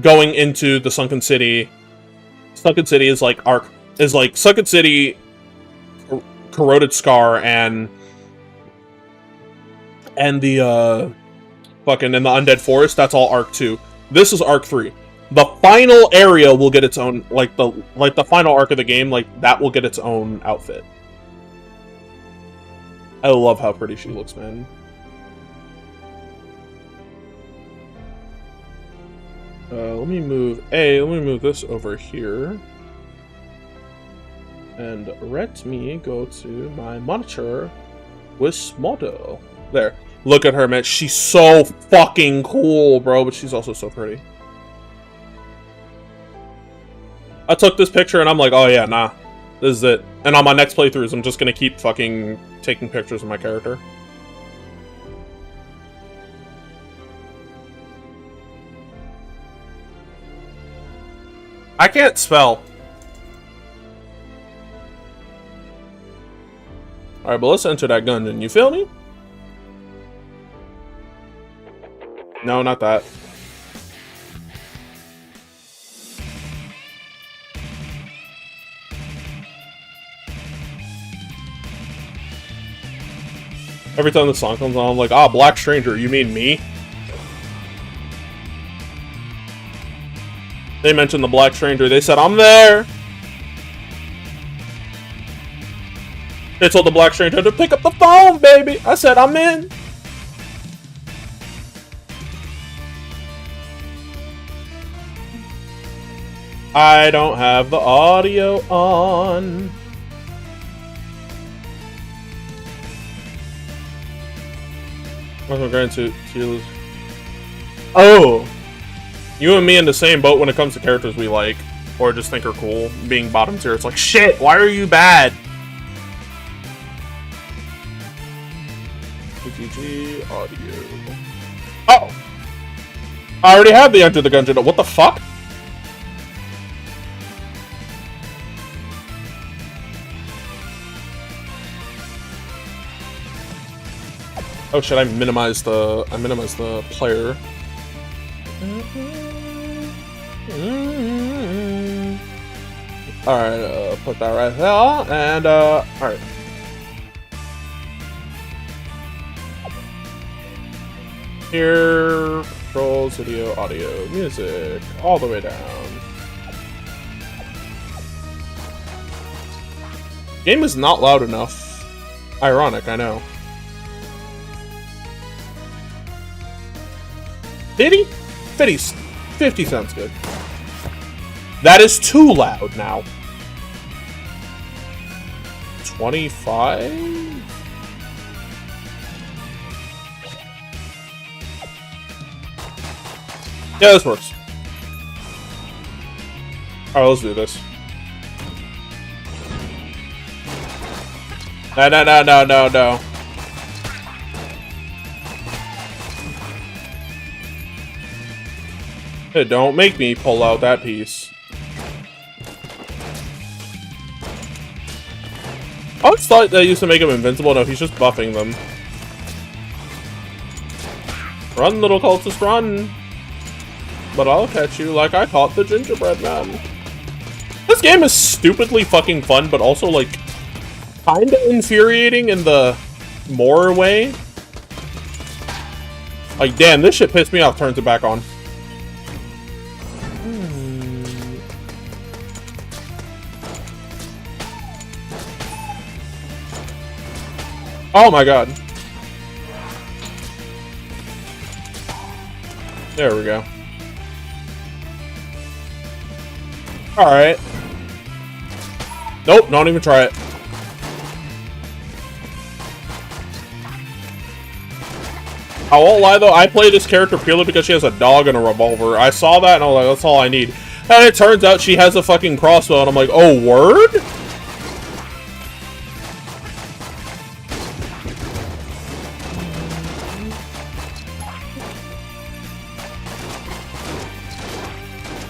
going into the Sunken City. Sunken City is like Sunken City, Corroded Scar, and the fucking and the Undead Forest. That's all Arc 2. This is Arc 3. The final area will get its own, like the final arc of the game, like, that will get its own outfit. I love how pretty she looks, man. Let me move this over here. And let me go to my monitor with model. There. Look at her, man. She's so fucking cool, bro, but she's also so pretty. I took this picture and I'm like, oh yeah, nah. This is it. And on my next playthroughs, I'm just gonna keep fucking taking pictures of my character. I can't spell. Alright, but let's enter that dungeon. You feel me? No, not that. Every time the song comes on, I'm like, ah, Black Stranger, you mean me? They mentioned the Black Stranger. They said, I'm there! They told the Black Stranger to pick up the phone, baby! I said, I'm in! I don't have the audio on. What's my grand suit? Oh! You and me in the same boat when it comes to characters we like, or just think are cool. Being bottom tier, it's like, shit, why are you bad? GG audio. Oh! I already have the Enter the Gungeon. What the fuck? Oh shit, I minimized the player. Alright, put that right there, and alright. Here, controls, video, audio, music, all the way down. Game is not loud enough. Ironic, I know. 50? 50 sounds good. That is too loud now. 25? Yeah, this works. Alright, let's do this. No. Hey, don't make me pull out that piece. I always thought that used to make him invincible. No, he's just buffing them. Run, little cultist, run! But I'll catch you like I caught the gingerbread man. This game is stupidly fucking fun, but also, like, kinda infuriating in the more way. Like, damn, this shit pissed me off, turns it back on. Oh my god. There we go. Alright. Nope, don't even try it. I won't lie though, I play this character purely because she has a dog and a revolver. I saw that and I was like, that's all I need. And it turns out she has a fucking crossbow and I'm like, oh, word?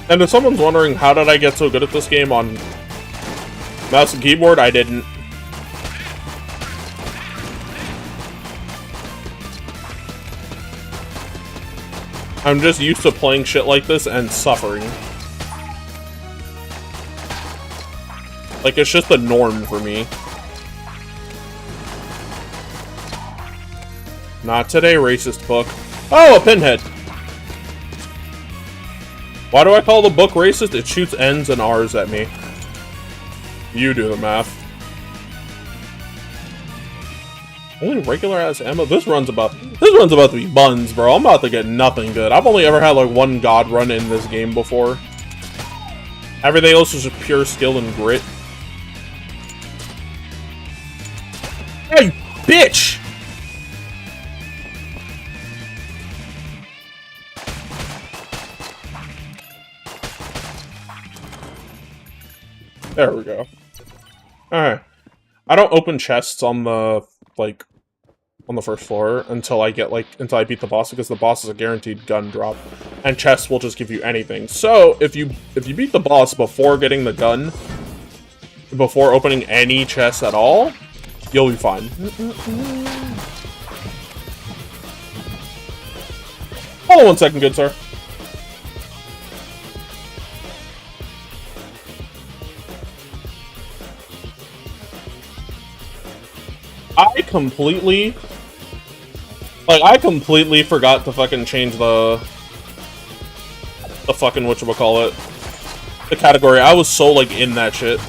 And if someone's wondering how did I get so good at this game on mouse and keyboard, I didn't. I'm just used to playing shit like this and suffering. Like, it's just the norm for me. Not today, racist book. Oh, a pinhead! Why do I call the book racist? It shoots N's and R's at me. You do the math. Only regular ass ammo. This run's about to be buns, bro. I'm about to get nothing good. I've only ever had like one god run in this game before. Everything else is just pure skill and grit. Hey, bitch! There we go. Alright. I don't open chests on the, like, on the first floor until I get, like, until I beat the boss, because the boss is a guaranteed gun drop. And chests will just give you anything. So, if you beat the boss before getting the gun, before opening any chest at all, you'll be fine. Hold on 1 second, good sir. I completely forgot to fucking change the fucking whatchamacallit, the category. I was so, like, in that shit.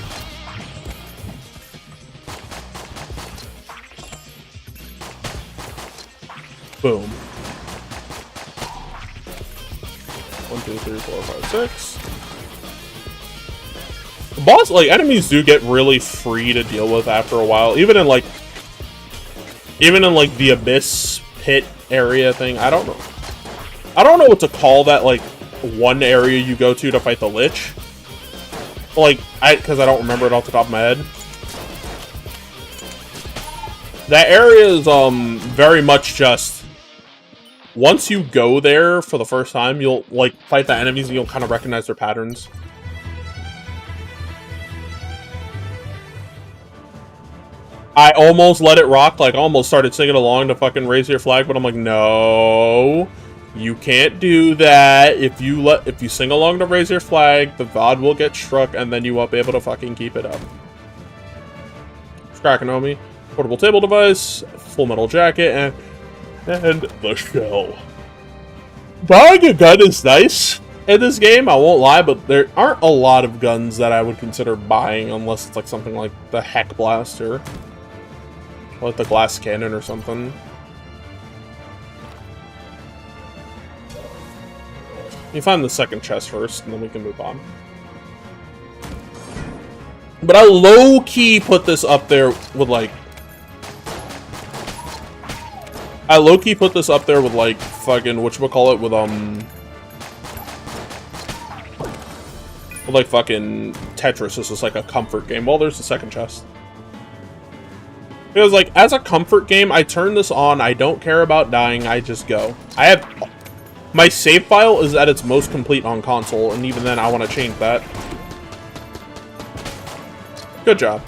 Boom. 1, 2, 3, 4, 5, 6. The boss, like, enemies do get really free to deal with after a while, even in like the abyss pit area thing. I don't know what to call that, like, one area you go to fight the Lich. Like, because I don't remember it off the top of my head. That area is very much just, once you go there for the first time, you'll, like, fight the enemies and you'll kind of recognize their patterns. I almost let it rock, like, almost started singing along to fucking Raise Your Flag, but I'm like, no, you can't do that. If you sing along to Raise Your Flag, the VOD will get struck, and then you won't be able to fucking keep it up. Skrakanomi, portable table device, full metal jacket, and the shell. Buying a gun is nice in this game, I won't lie, but there aren't a lot of guns that I would consider buying unless it's like something like the Heck Blaster. Like the glass cannon or something. You find the second chest first, and then we can move on. But I low-key put this up there with, like... fucking, whatchamacallit, with like, fucking Tetris. This is like a comfort game. Well, there's the second chest. Because, like, as a comfort game, I turn this on, I don't care about dying, I just go. My save file is at its most complete on console, and even then, I want to change that. Good job.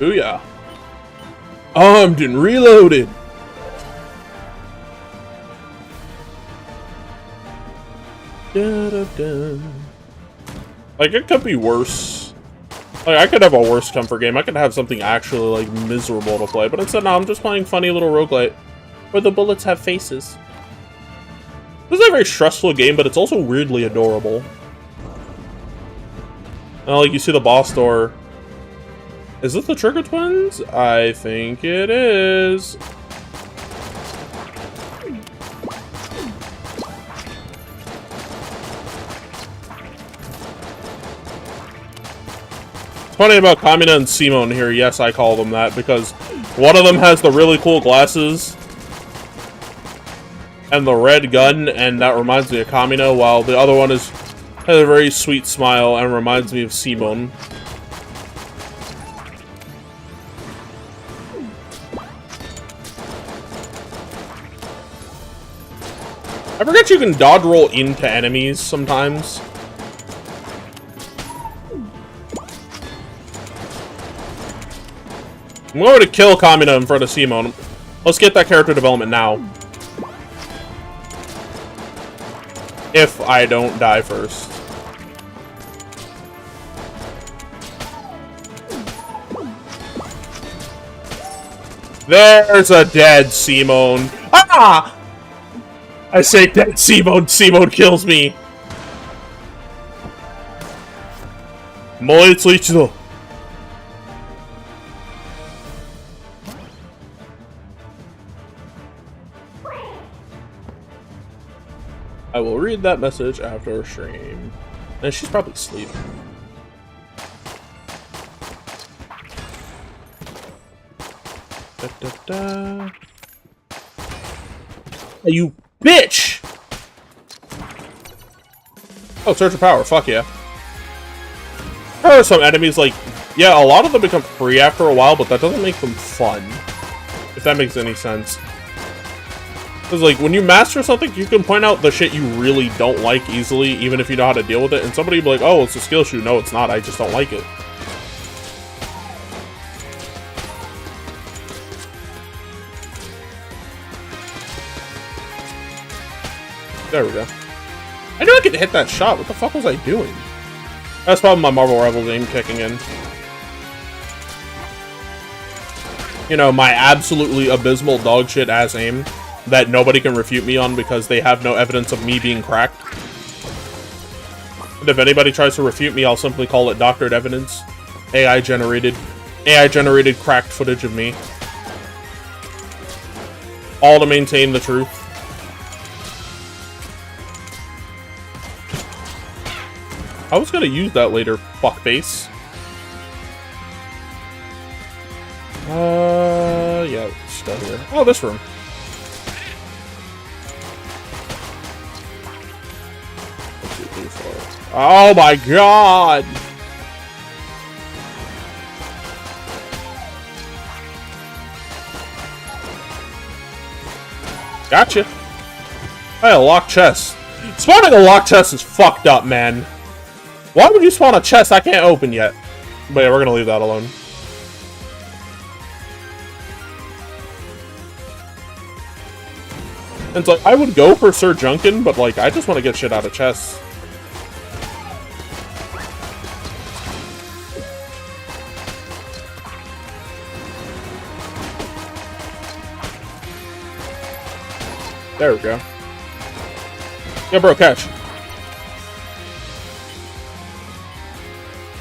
Booyah. Armed and reloaded. Da, da, da. Like, it could be worse. Like, I could have a worse comfort game. I could have something actually, like, miserable to play. But instead, no, I'm just playing funny little roguelite where the bullets have faces. This is a very stressful game, but it's also weirdly adorable. Now, like, you see the boss door. Is it the Trigger Twins? I think it is. Funny about Kamina and Simone here. Yes, I call them that because one of them has the really cool glasses and the red gun, and that reminds me of Kamina, while the other one has a very sweet smile and reminds me of Simone. I forget you can dodge roll into enemies sometimes. I'm going to kill Kamina in front of Simone. Let's get that character development now. If I don't die first. There's a dead Simone. Ah! I say dead C-mode. C-mode kills me. もう一度. I will read that message after stream. And she's probably asleep. Da, da, da. Hey, you bitch! Oh, Search of Power. Fuck yeah. There are some enemies, like, yeah, a lot of them become free after a while, but that doesn't make them fun. If that makes any sense. Because, like, when you master something, you can point out the shit you really don't like easily, even if you know how to deal with it. And somebody will be like, oh, it's a skill shoe. No, it's not. I just don't like it. There we go. I knew I could hit that shot. What the fuck was I doing? That's probably my Marvel Rivals aim kicking in. You know, my absolutely abysmal dog shit ass aim that nobody can refute me on because they have no evidence of me being cracked. And if anybody tries to refute me, I'll simply call it doctored evidence. AI generated cracked footage of me. All to maintain the truth. I was gonna use that later, fuckface. Yeah, just go here. Oh, this room. Oh my god! Gotcha. Hey, a locked chest. Spawning a locked chest is fucked up, man. Why would you spawn a chest I can't open yet? But yeah, we're gonna leave that alone. And it's like, I would go for Sir Junkin, but like, I just want to get shit out of chests. There we go. Yeah, bro, catch.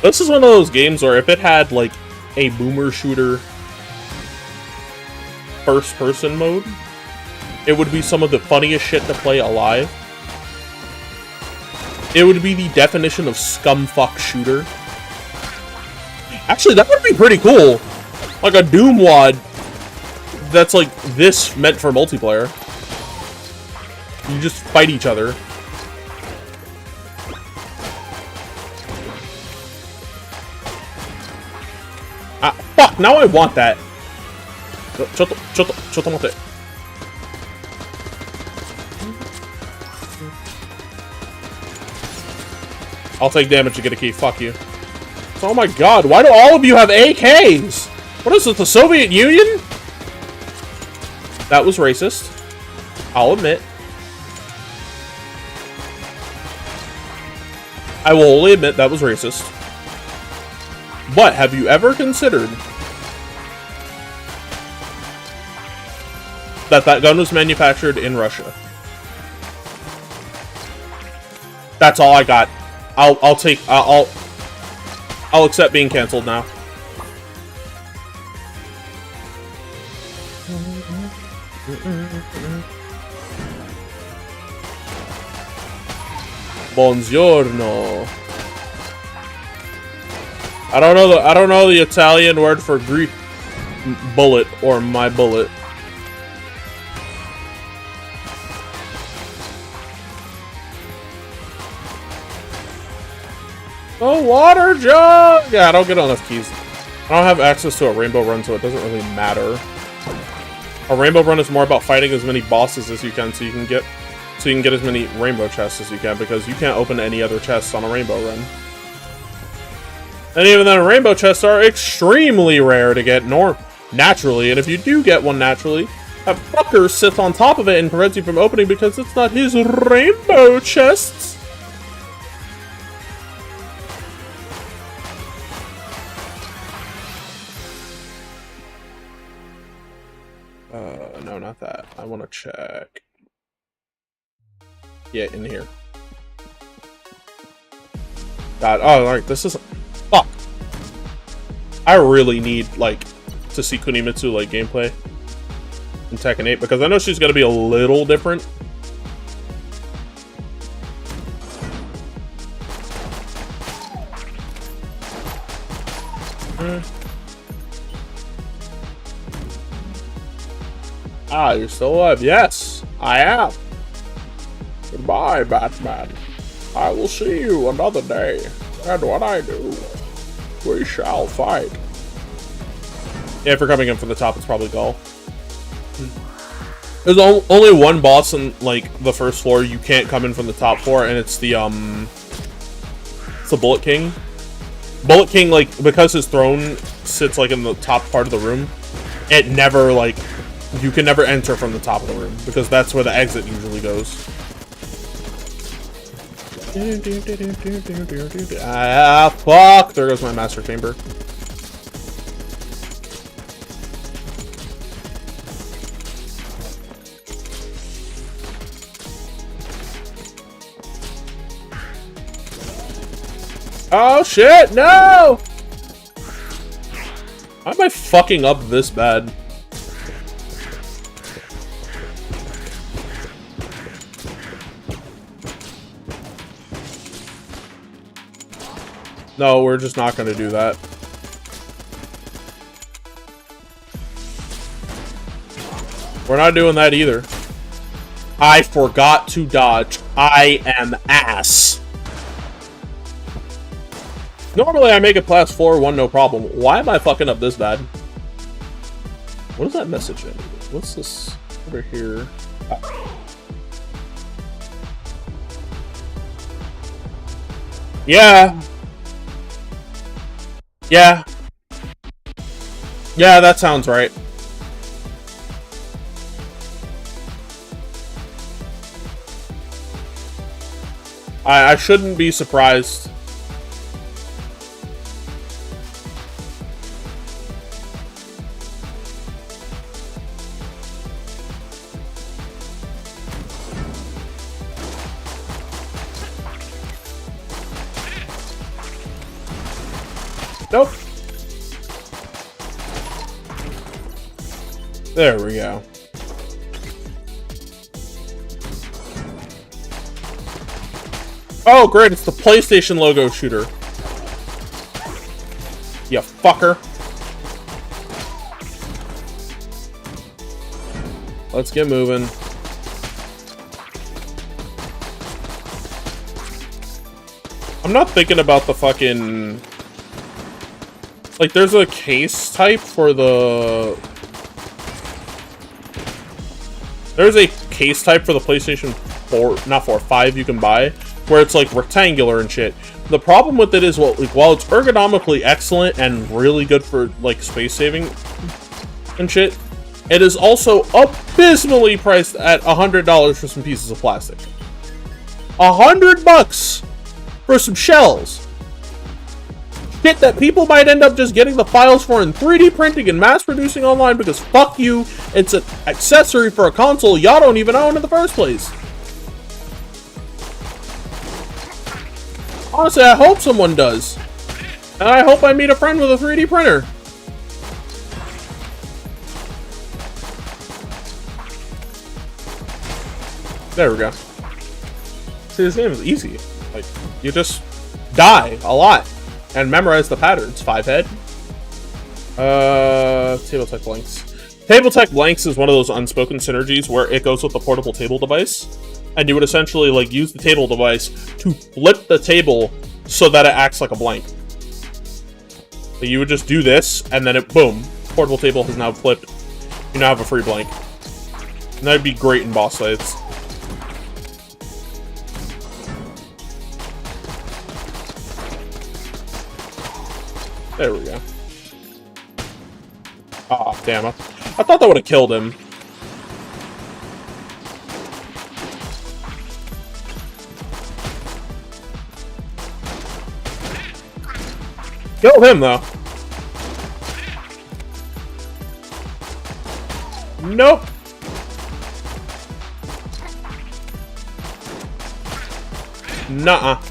This is one of those games where if it had, like, a boomer shooter first-person mode, it would be some of the funniest shit to play alive. It would be the definition of scumfuck shooter. Actually, that would be pretty cool. Like a Doom WOD that's like this meant for multiplayer. You just fight each other. Ah, fuck! Now I want that. Chotto. I'll take damage to get a key. Fuck you. Oh my god, why do all of you have AKs? What is this, the Soviet Union? That was racist. I'll admit. I will only admit that was racist. But have you ever considered that that gun was manufactured in Russia? That's all I got. I'll accept being canceled now. Buongiorno. I don't know the Italian word for Greek bullet or my bullet. Oh, water jug! Yeah, I don't get enough keys. I don't have access to a rainbow run, so it doesn't really matter. A rainbow run is more about fighting as many bosses as you can, so you can get as many rainbow chests as you can, because you can't open any other chests on a rainbow run. And even then, rainbow chests are extremely rare to get naturally, and if you do get one naturally, that fucker sits on top of it and prevents you from opening because it's not his rainbow chests. No, not that. I want to check. Yeah, in here. God, oh, alright, this is... Fuck. I really need, like, to see Kunimitsu, like, gameplay in Tekken 8, because I know she's gonna be a little different. Ah, you're still alive. Yes, I am. Goodbye, Batman. I will see you another day. And what I do, we shall fight. Yeah, if you're coming in from the top, it's probably Gull. There's only one boss in, like, the first floor you can't come in from the top floor, and it's the Bullet King. Bullet King, like, because his throne sits, like, in the top part of the room, it never, like, you can never enter from the top of the room, because that's where the exit usually goes. Ah, fuck! There goes my master chamber. Oh shit, no! Why am I fucking up this bad? No, we're just not gonna do that. We're not doing that either. I forgot to dodge. I am ass. Normally I make it past floor 1 no problem. Why am I fucking up this bad? What is that message in? What's this over here? Yeah. Yeah. Yeah, that sounds right. I shouldn't be surprised. Nope. There we go. Oh, great. It's the PlayStation logo shooter. You fucker. Let's get moving. I'm not thinking about the fucking... Like, there's a case type for the... There's a case type for the PlayStation 4, not 4, 5 you can buy, where it's, like, rectangular and shit. The problem with it is, well, like, while it's ergonomically excellent and really good for, like, space saving and shit, it is also abysmally priced at $100 for some pieces of plastic. $100 for some shells. Shit that people might end up just getting the files for in 3D printing and mass producing online because fuck you, it's an accessory for a console y'all don't even own in the first place. Honestly, I hope someone does. And I hope I meet a friend with a 3D printer. There we go. See, this game is easy. Like, you just die a lot. And memorize the patterns. 5 head. Table tech blanks. Table tech blanks is one of those unspoken synergies where it goes with the portable table device. And you would essentially, like, use the table device to flip the table so that it acts like a blank. So you would just do this, and then it, boom. Portable table has now flipped. You now have a free blank. And that'd be great in boss fights. There we go. Ah, oh, damn it. I thought that would have killed him. Killed him, though. Nope. Nuh-uh.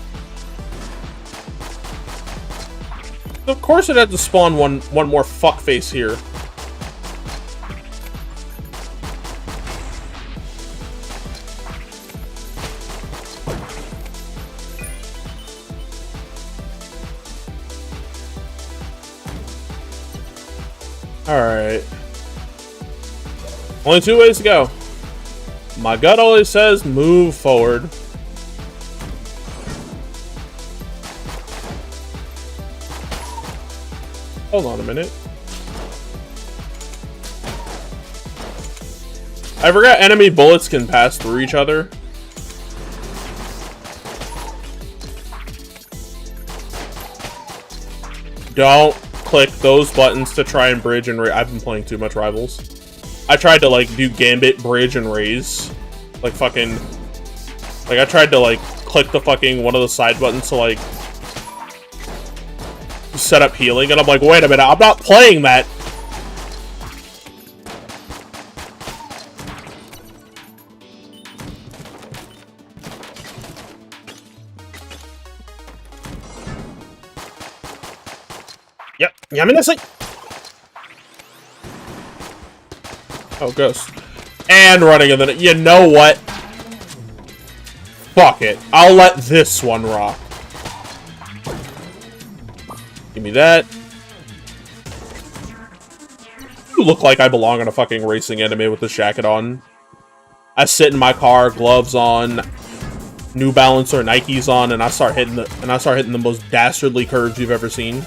Of course it had to spawn one more fuckface here. Alright. Only 2 ways to go. My gut always says move forward. Hold on a minute. I forgot enemy bullets can pass through each other. Don't click those buttons to try and bridge and raise. I've been playing too much Rivals. I tried to like do Gambit, bridge, and raise. Like fucking... Like I tried to like click the fucking one of the side buttons to like set up healing, and I'm like, wait a minute, I'm not playing that. Yep, Yaminasi. Oh, ghost. And running, and then you know what? Fuck it. I'll let this one rock. Give me that. You look like I belong on a fucking racing anime with this jacket on. I sit in my car, gloves on, New Balance or Nikes on, and I start hitting the most dastardly curves you've ever seen.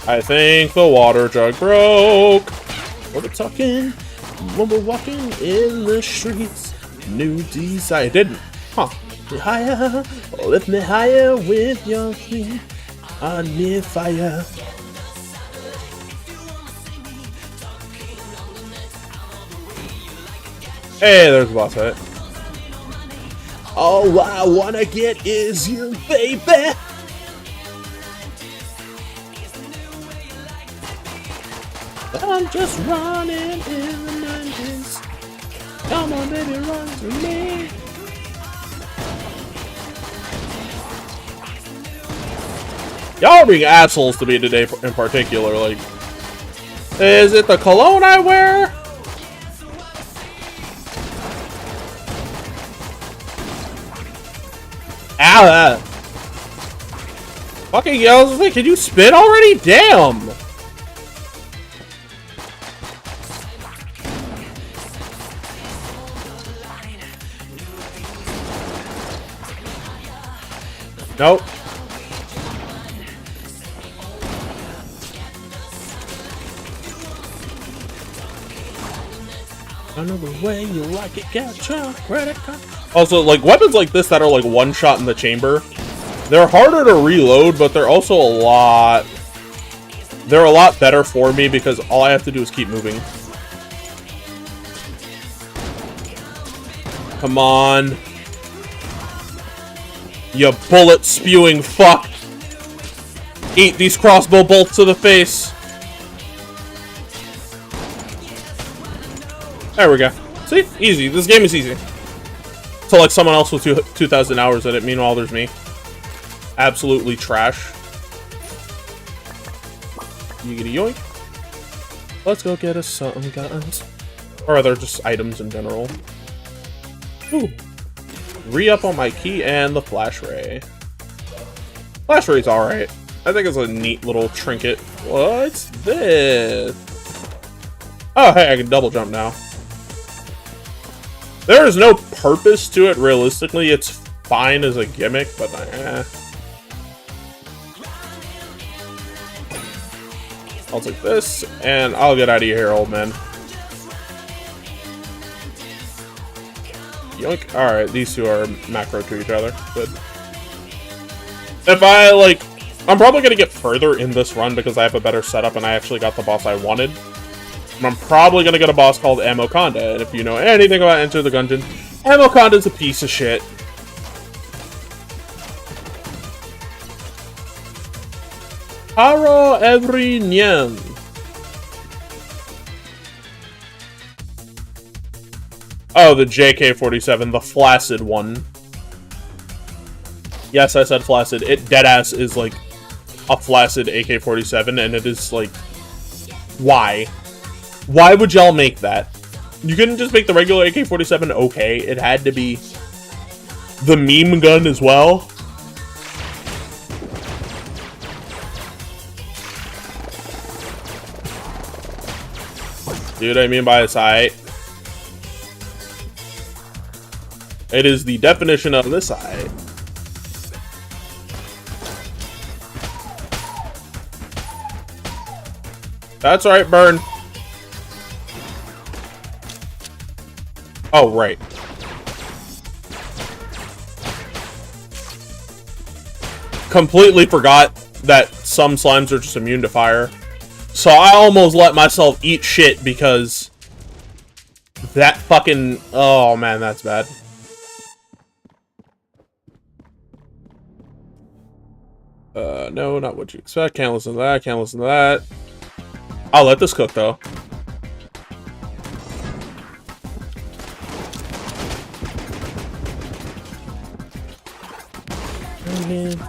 I think the water jug broke. When we're talking, when we're walking in the streets, new desire. It didn't. Huh. Higher, lift me higher with your feet on near fire. Hey, there's a boss fight. All I wanna get is you, baby. I'm just running in the 90s. Come on, baby, run to me. Y'all are being assholes to me today in particular. Like, is it the cologne I wear? Ow, fucking yells, like, can you spin already? Damn. Nope. I know the way you like it, get your credit card. Also, like, weapons like this that are like one shot in the chamber, they're harder to reload, but they're also a lot better for me because all I have to do is keep moving. Come on. You bullet spewing fuck. Eat these crossbow bolts to the face. There we go. See? Easy. This game is easy. So like someone else with 2,000 hours in it. Meanwhile, there's me. Absolutely trash. Yiggity yoink. Let's go get us some guns. Or rather, just items in general. Ooh. Re-up on my key and the flash ray. Flash ray's alright. I think it's a neat little trinket. What's this? Oh, hey, I can double jump now. There is no purpose to it, realistically. It's fine as a gimmick, but eh. I'll take this, and I'll get out of here, old man. Yoink. Alright, these two are macro to each other. Good. If I, like... I'm probably going to get further in this run because I have a better setup and I actually got the boss I wanted. And I'm probably going to get a boss called Amoconda. And if you know anything about Enter the Gungeon, Amoconda's a piece of shit. Haro every nyan. Oh, the JK-47, the flaccid one. Yes, I said flaccid. It deadass is like a flaccid AK-47, and it is like, why? Why would y'all make that? You couldn't just make the regular AK-47 okay. It had to be the meme gun as well. See what I mean by a sight? It is the definition of the sight. That's right, burn. Oh, right. Completely forgot that some slimes are just immune to fire. So I almost let myself eat shit because that fucking... Oh, man, that's bad. No, not what you expect. Can't listen to that. Can't listen to that. I'll let this cook, though.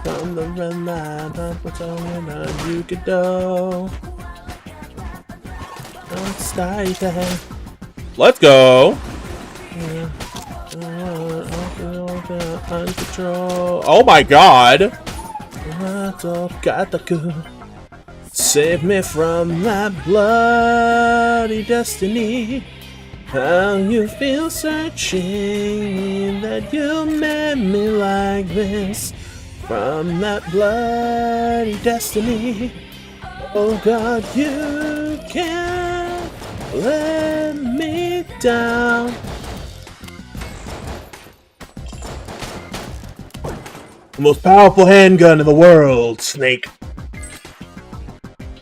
From the red line, what's on you could do. Let's go. Oh my god. Save me from my bloody destiny. How you feel searching that you made me like this. From that bloody destiny. Oh God, you can't let me down. The most powerful handgun in the world, Snake.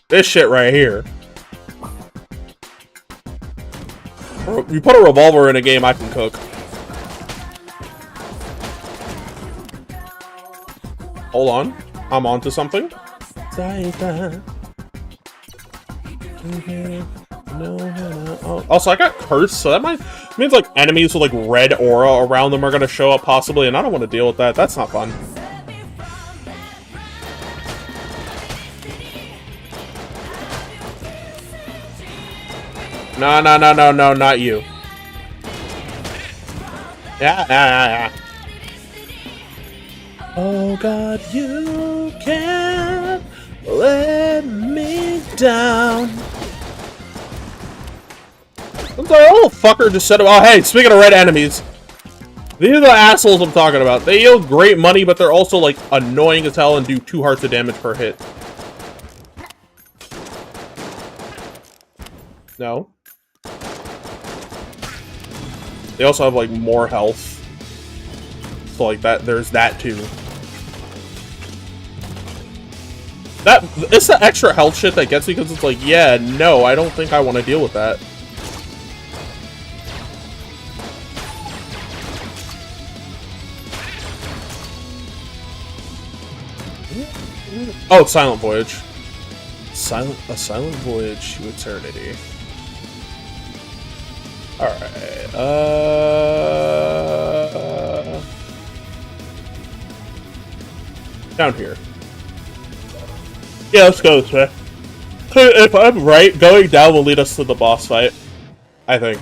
This shit right here. You put a revolver in a game, I can cook. Hold on. I'm onto something. Also, I got cursed, so that means like enemies with like red aura around them are gonna show up possibly, and I don't want to deal with that. That's not fun. No, not you. Yeah. Oh God, you can't let me down. Some little fucker just said, oh hey, speaking of red enemies, these are the assholes I'm talking about. They yield great money, but they're also like annoying as hell and do 2 hearts of damage per hit. No. They also have like more health. So like that, there's that too. It's the extra health shit that gets me, because it's like, yeah, no, I don't think I want to deal with that. Oh, Silent Voyage. A silent voyage to eternity. Alright, down here. Yeah, let's go this way. If I'm right, going down will lead us to the boss fight. I think.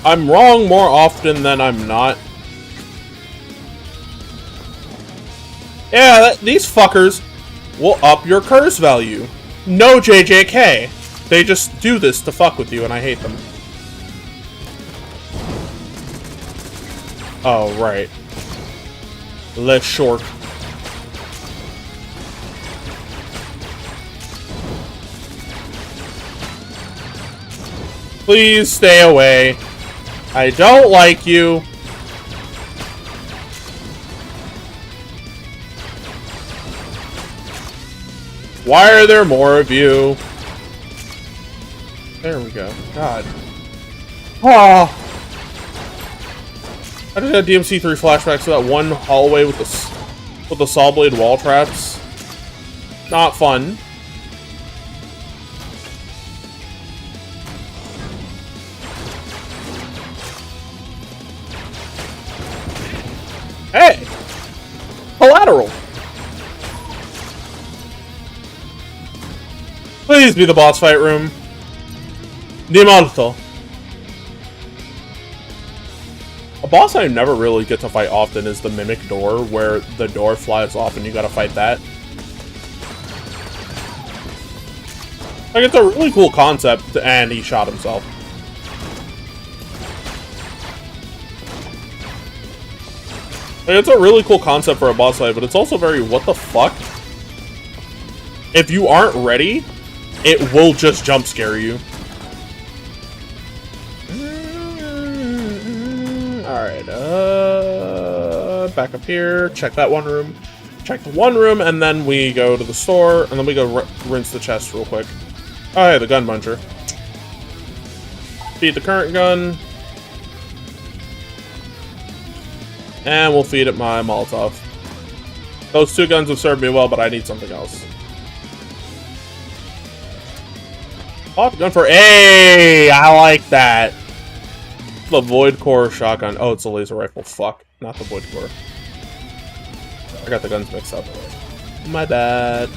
I'm wrong more often than I'm not. Yeah, these fuckers will up your curse value. No JJK. They just do this to fuck with you, and I hate them. Oh, right. Less short. Please stay away. I don't like you. Why are there more of you? There we go. God. Oh. I just got DMC3 flashbacks to that one hallway with the saw blade wall traps. Not fun. Please be the boss fight room. Di molto. A boss I never really get to fight often is the Mimic Door, where the door flies off and you gotta fight that. Like, it's a really cool concept, and he shot himself. Like, it's a really cool concept for a boss fight, but it's also very, what the fuck? If you aren't ready, it will just jump scare you. Alright, back up here, check that one room. Check the one room, and then we go to the store, and then we go rinse the chest real quick. Oh, hey, the gun muncher. Feed the current gun. And we'll feed it my Molotov. Those two guns have served me well, but I need something else. Oh, gun for A! I like that. The Void Core shotgun. Oh, it's a laser rifle. Fuck. Not the Void Core. I got the guns mixed up. My bad.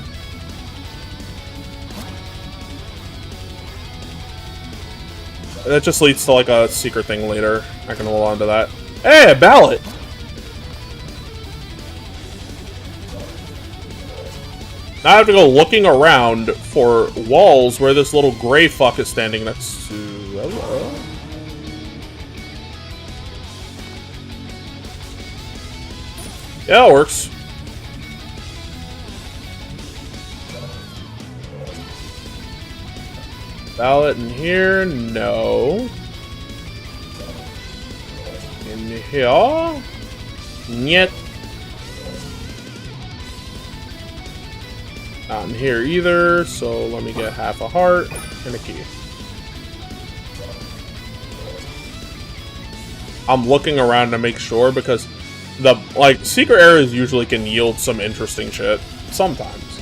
That just leads to like a secret thing later. I can hold on to that. Hey, a ballot! Now I have to go looking around for walls where this little gray fuck is standing next to... Hello? Yeah, it works. Ballot in here? No. In here? Nyet. Not in here either, so let me get half a heart and a key. I'm looking around to make sure because the, like, secret areas usually can yield some interesting shit. Sometimes.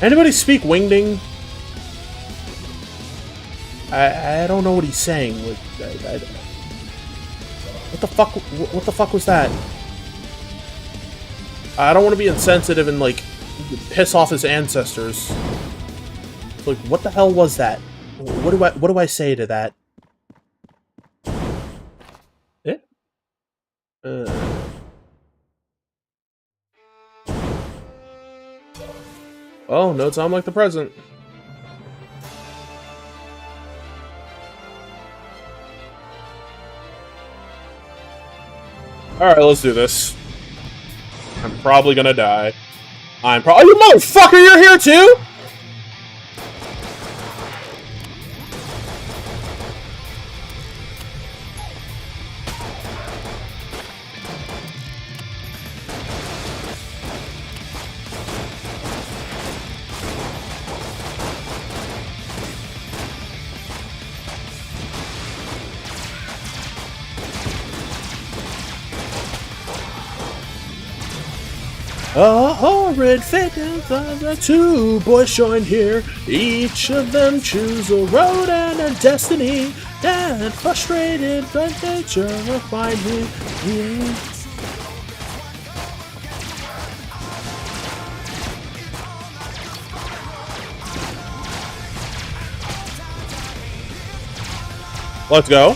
Anybody speak Wingding? I don't know what he's saying. What the fuck? What the fuck was that? I don't want to be insensitive and like piss off his ancestors. Like, what the hell was that? What do I say to that? Eh? Oh, no time like the present. Alright, let's do this. I'm probably gonna die. Oh, you motherfucker, you're here too?! A horrid fate of the two boys join here. Each of them choose a road and a destiny. And frustrated by nature will find me here. Let's go.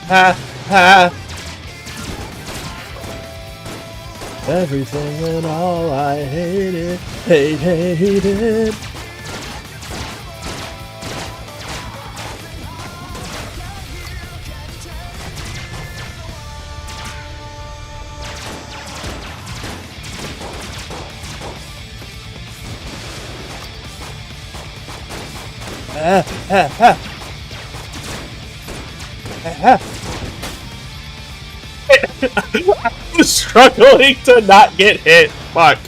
Ha ha. Everything and all I hated, hated. Ha ha ha. I was struggling to not get hit. Fuck.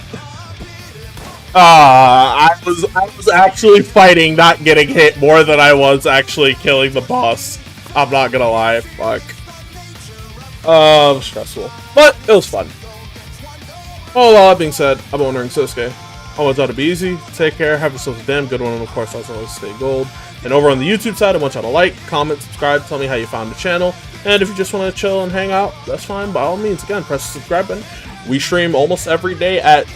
I was actually fighting not getting hit more than I was actually killing the boss. I'm not gonna lie. Fuck. Stressful. But it was fun. All that being said, I'm wondering Sosuke. I want y'all to be easy. Take care. Have yourselves a damn good one. And of course, also always stay gold. And over on the YouTube side, I want y'all to like, comment, subscribe, tell me how you found the channel. And if you just want to chill and hang out, that's fine. By all means, again, press the subscribe button. We stream almost every weekday at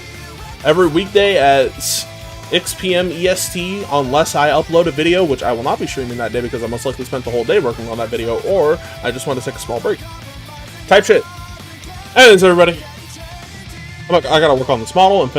6 p.m. EST, unless I upload a video, which I will not be streaming that day because I most likely spent the whole day working on that video, or I just want to take a small break. Type shit. Anyways, everybody, I gotta work on this model and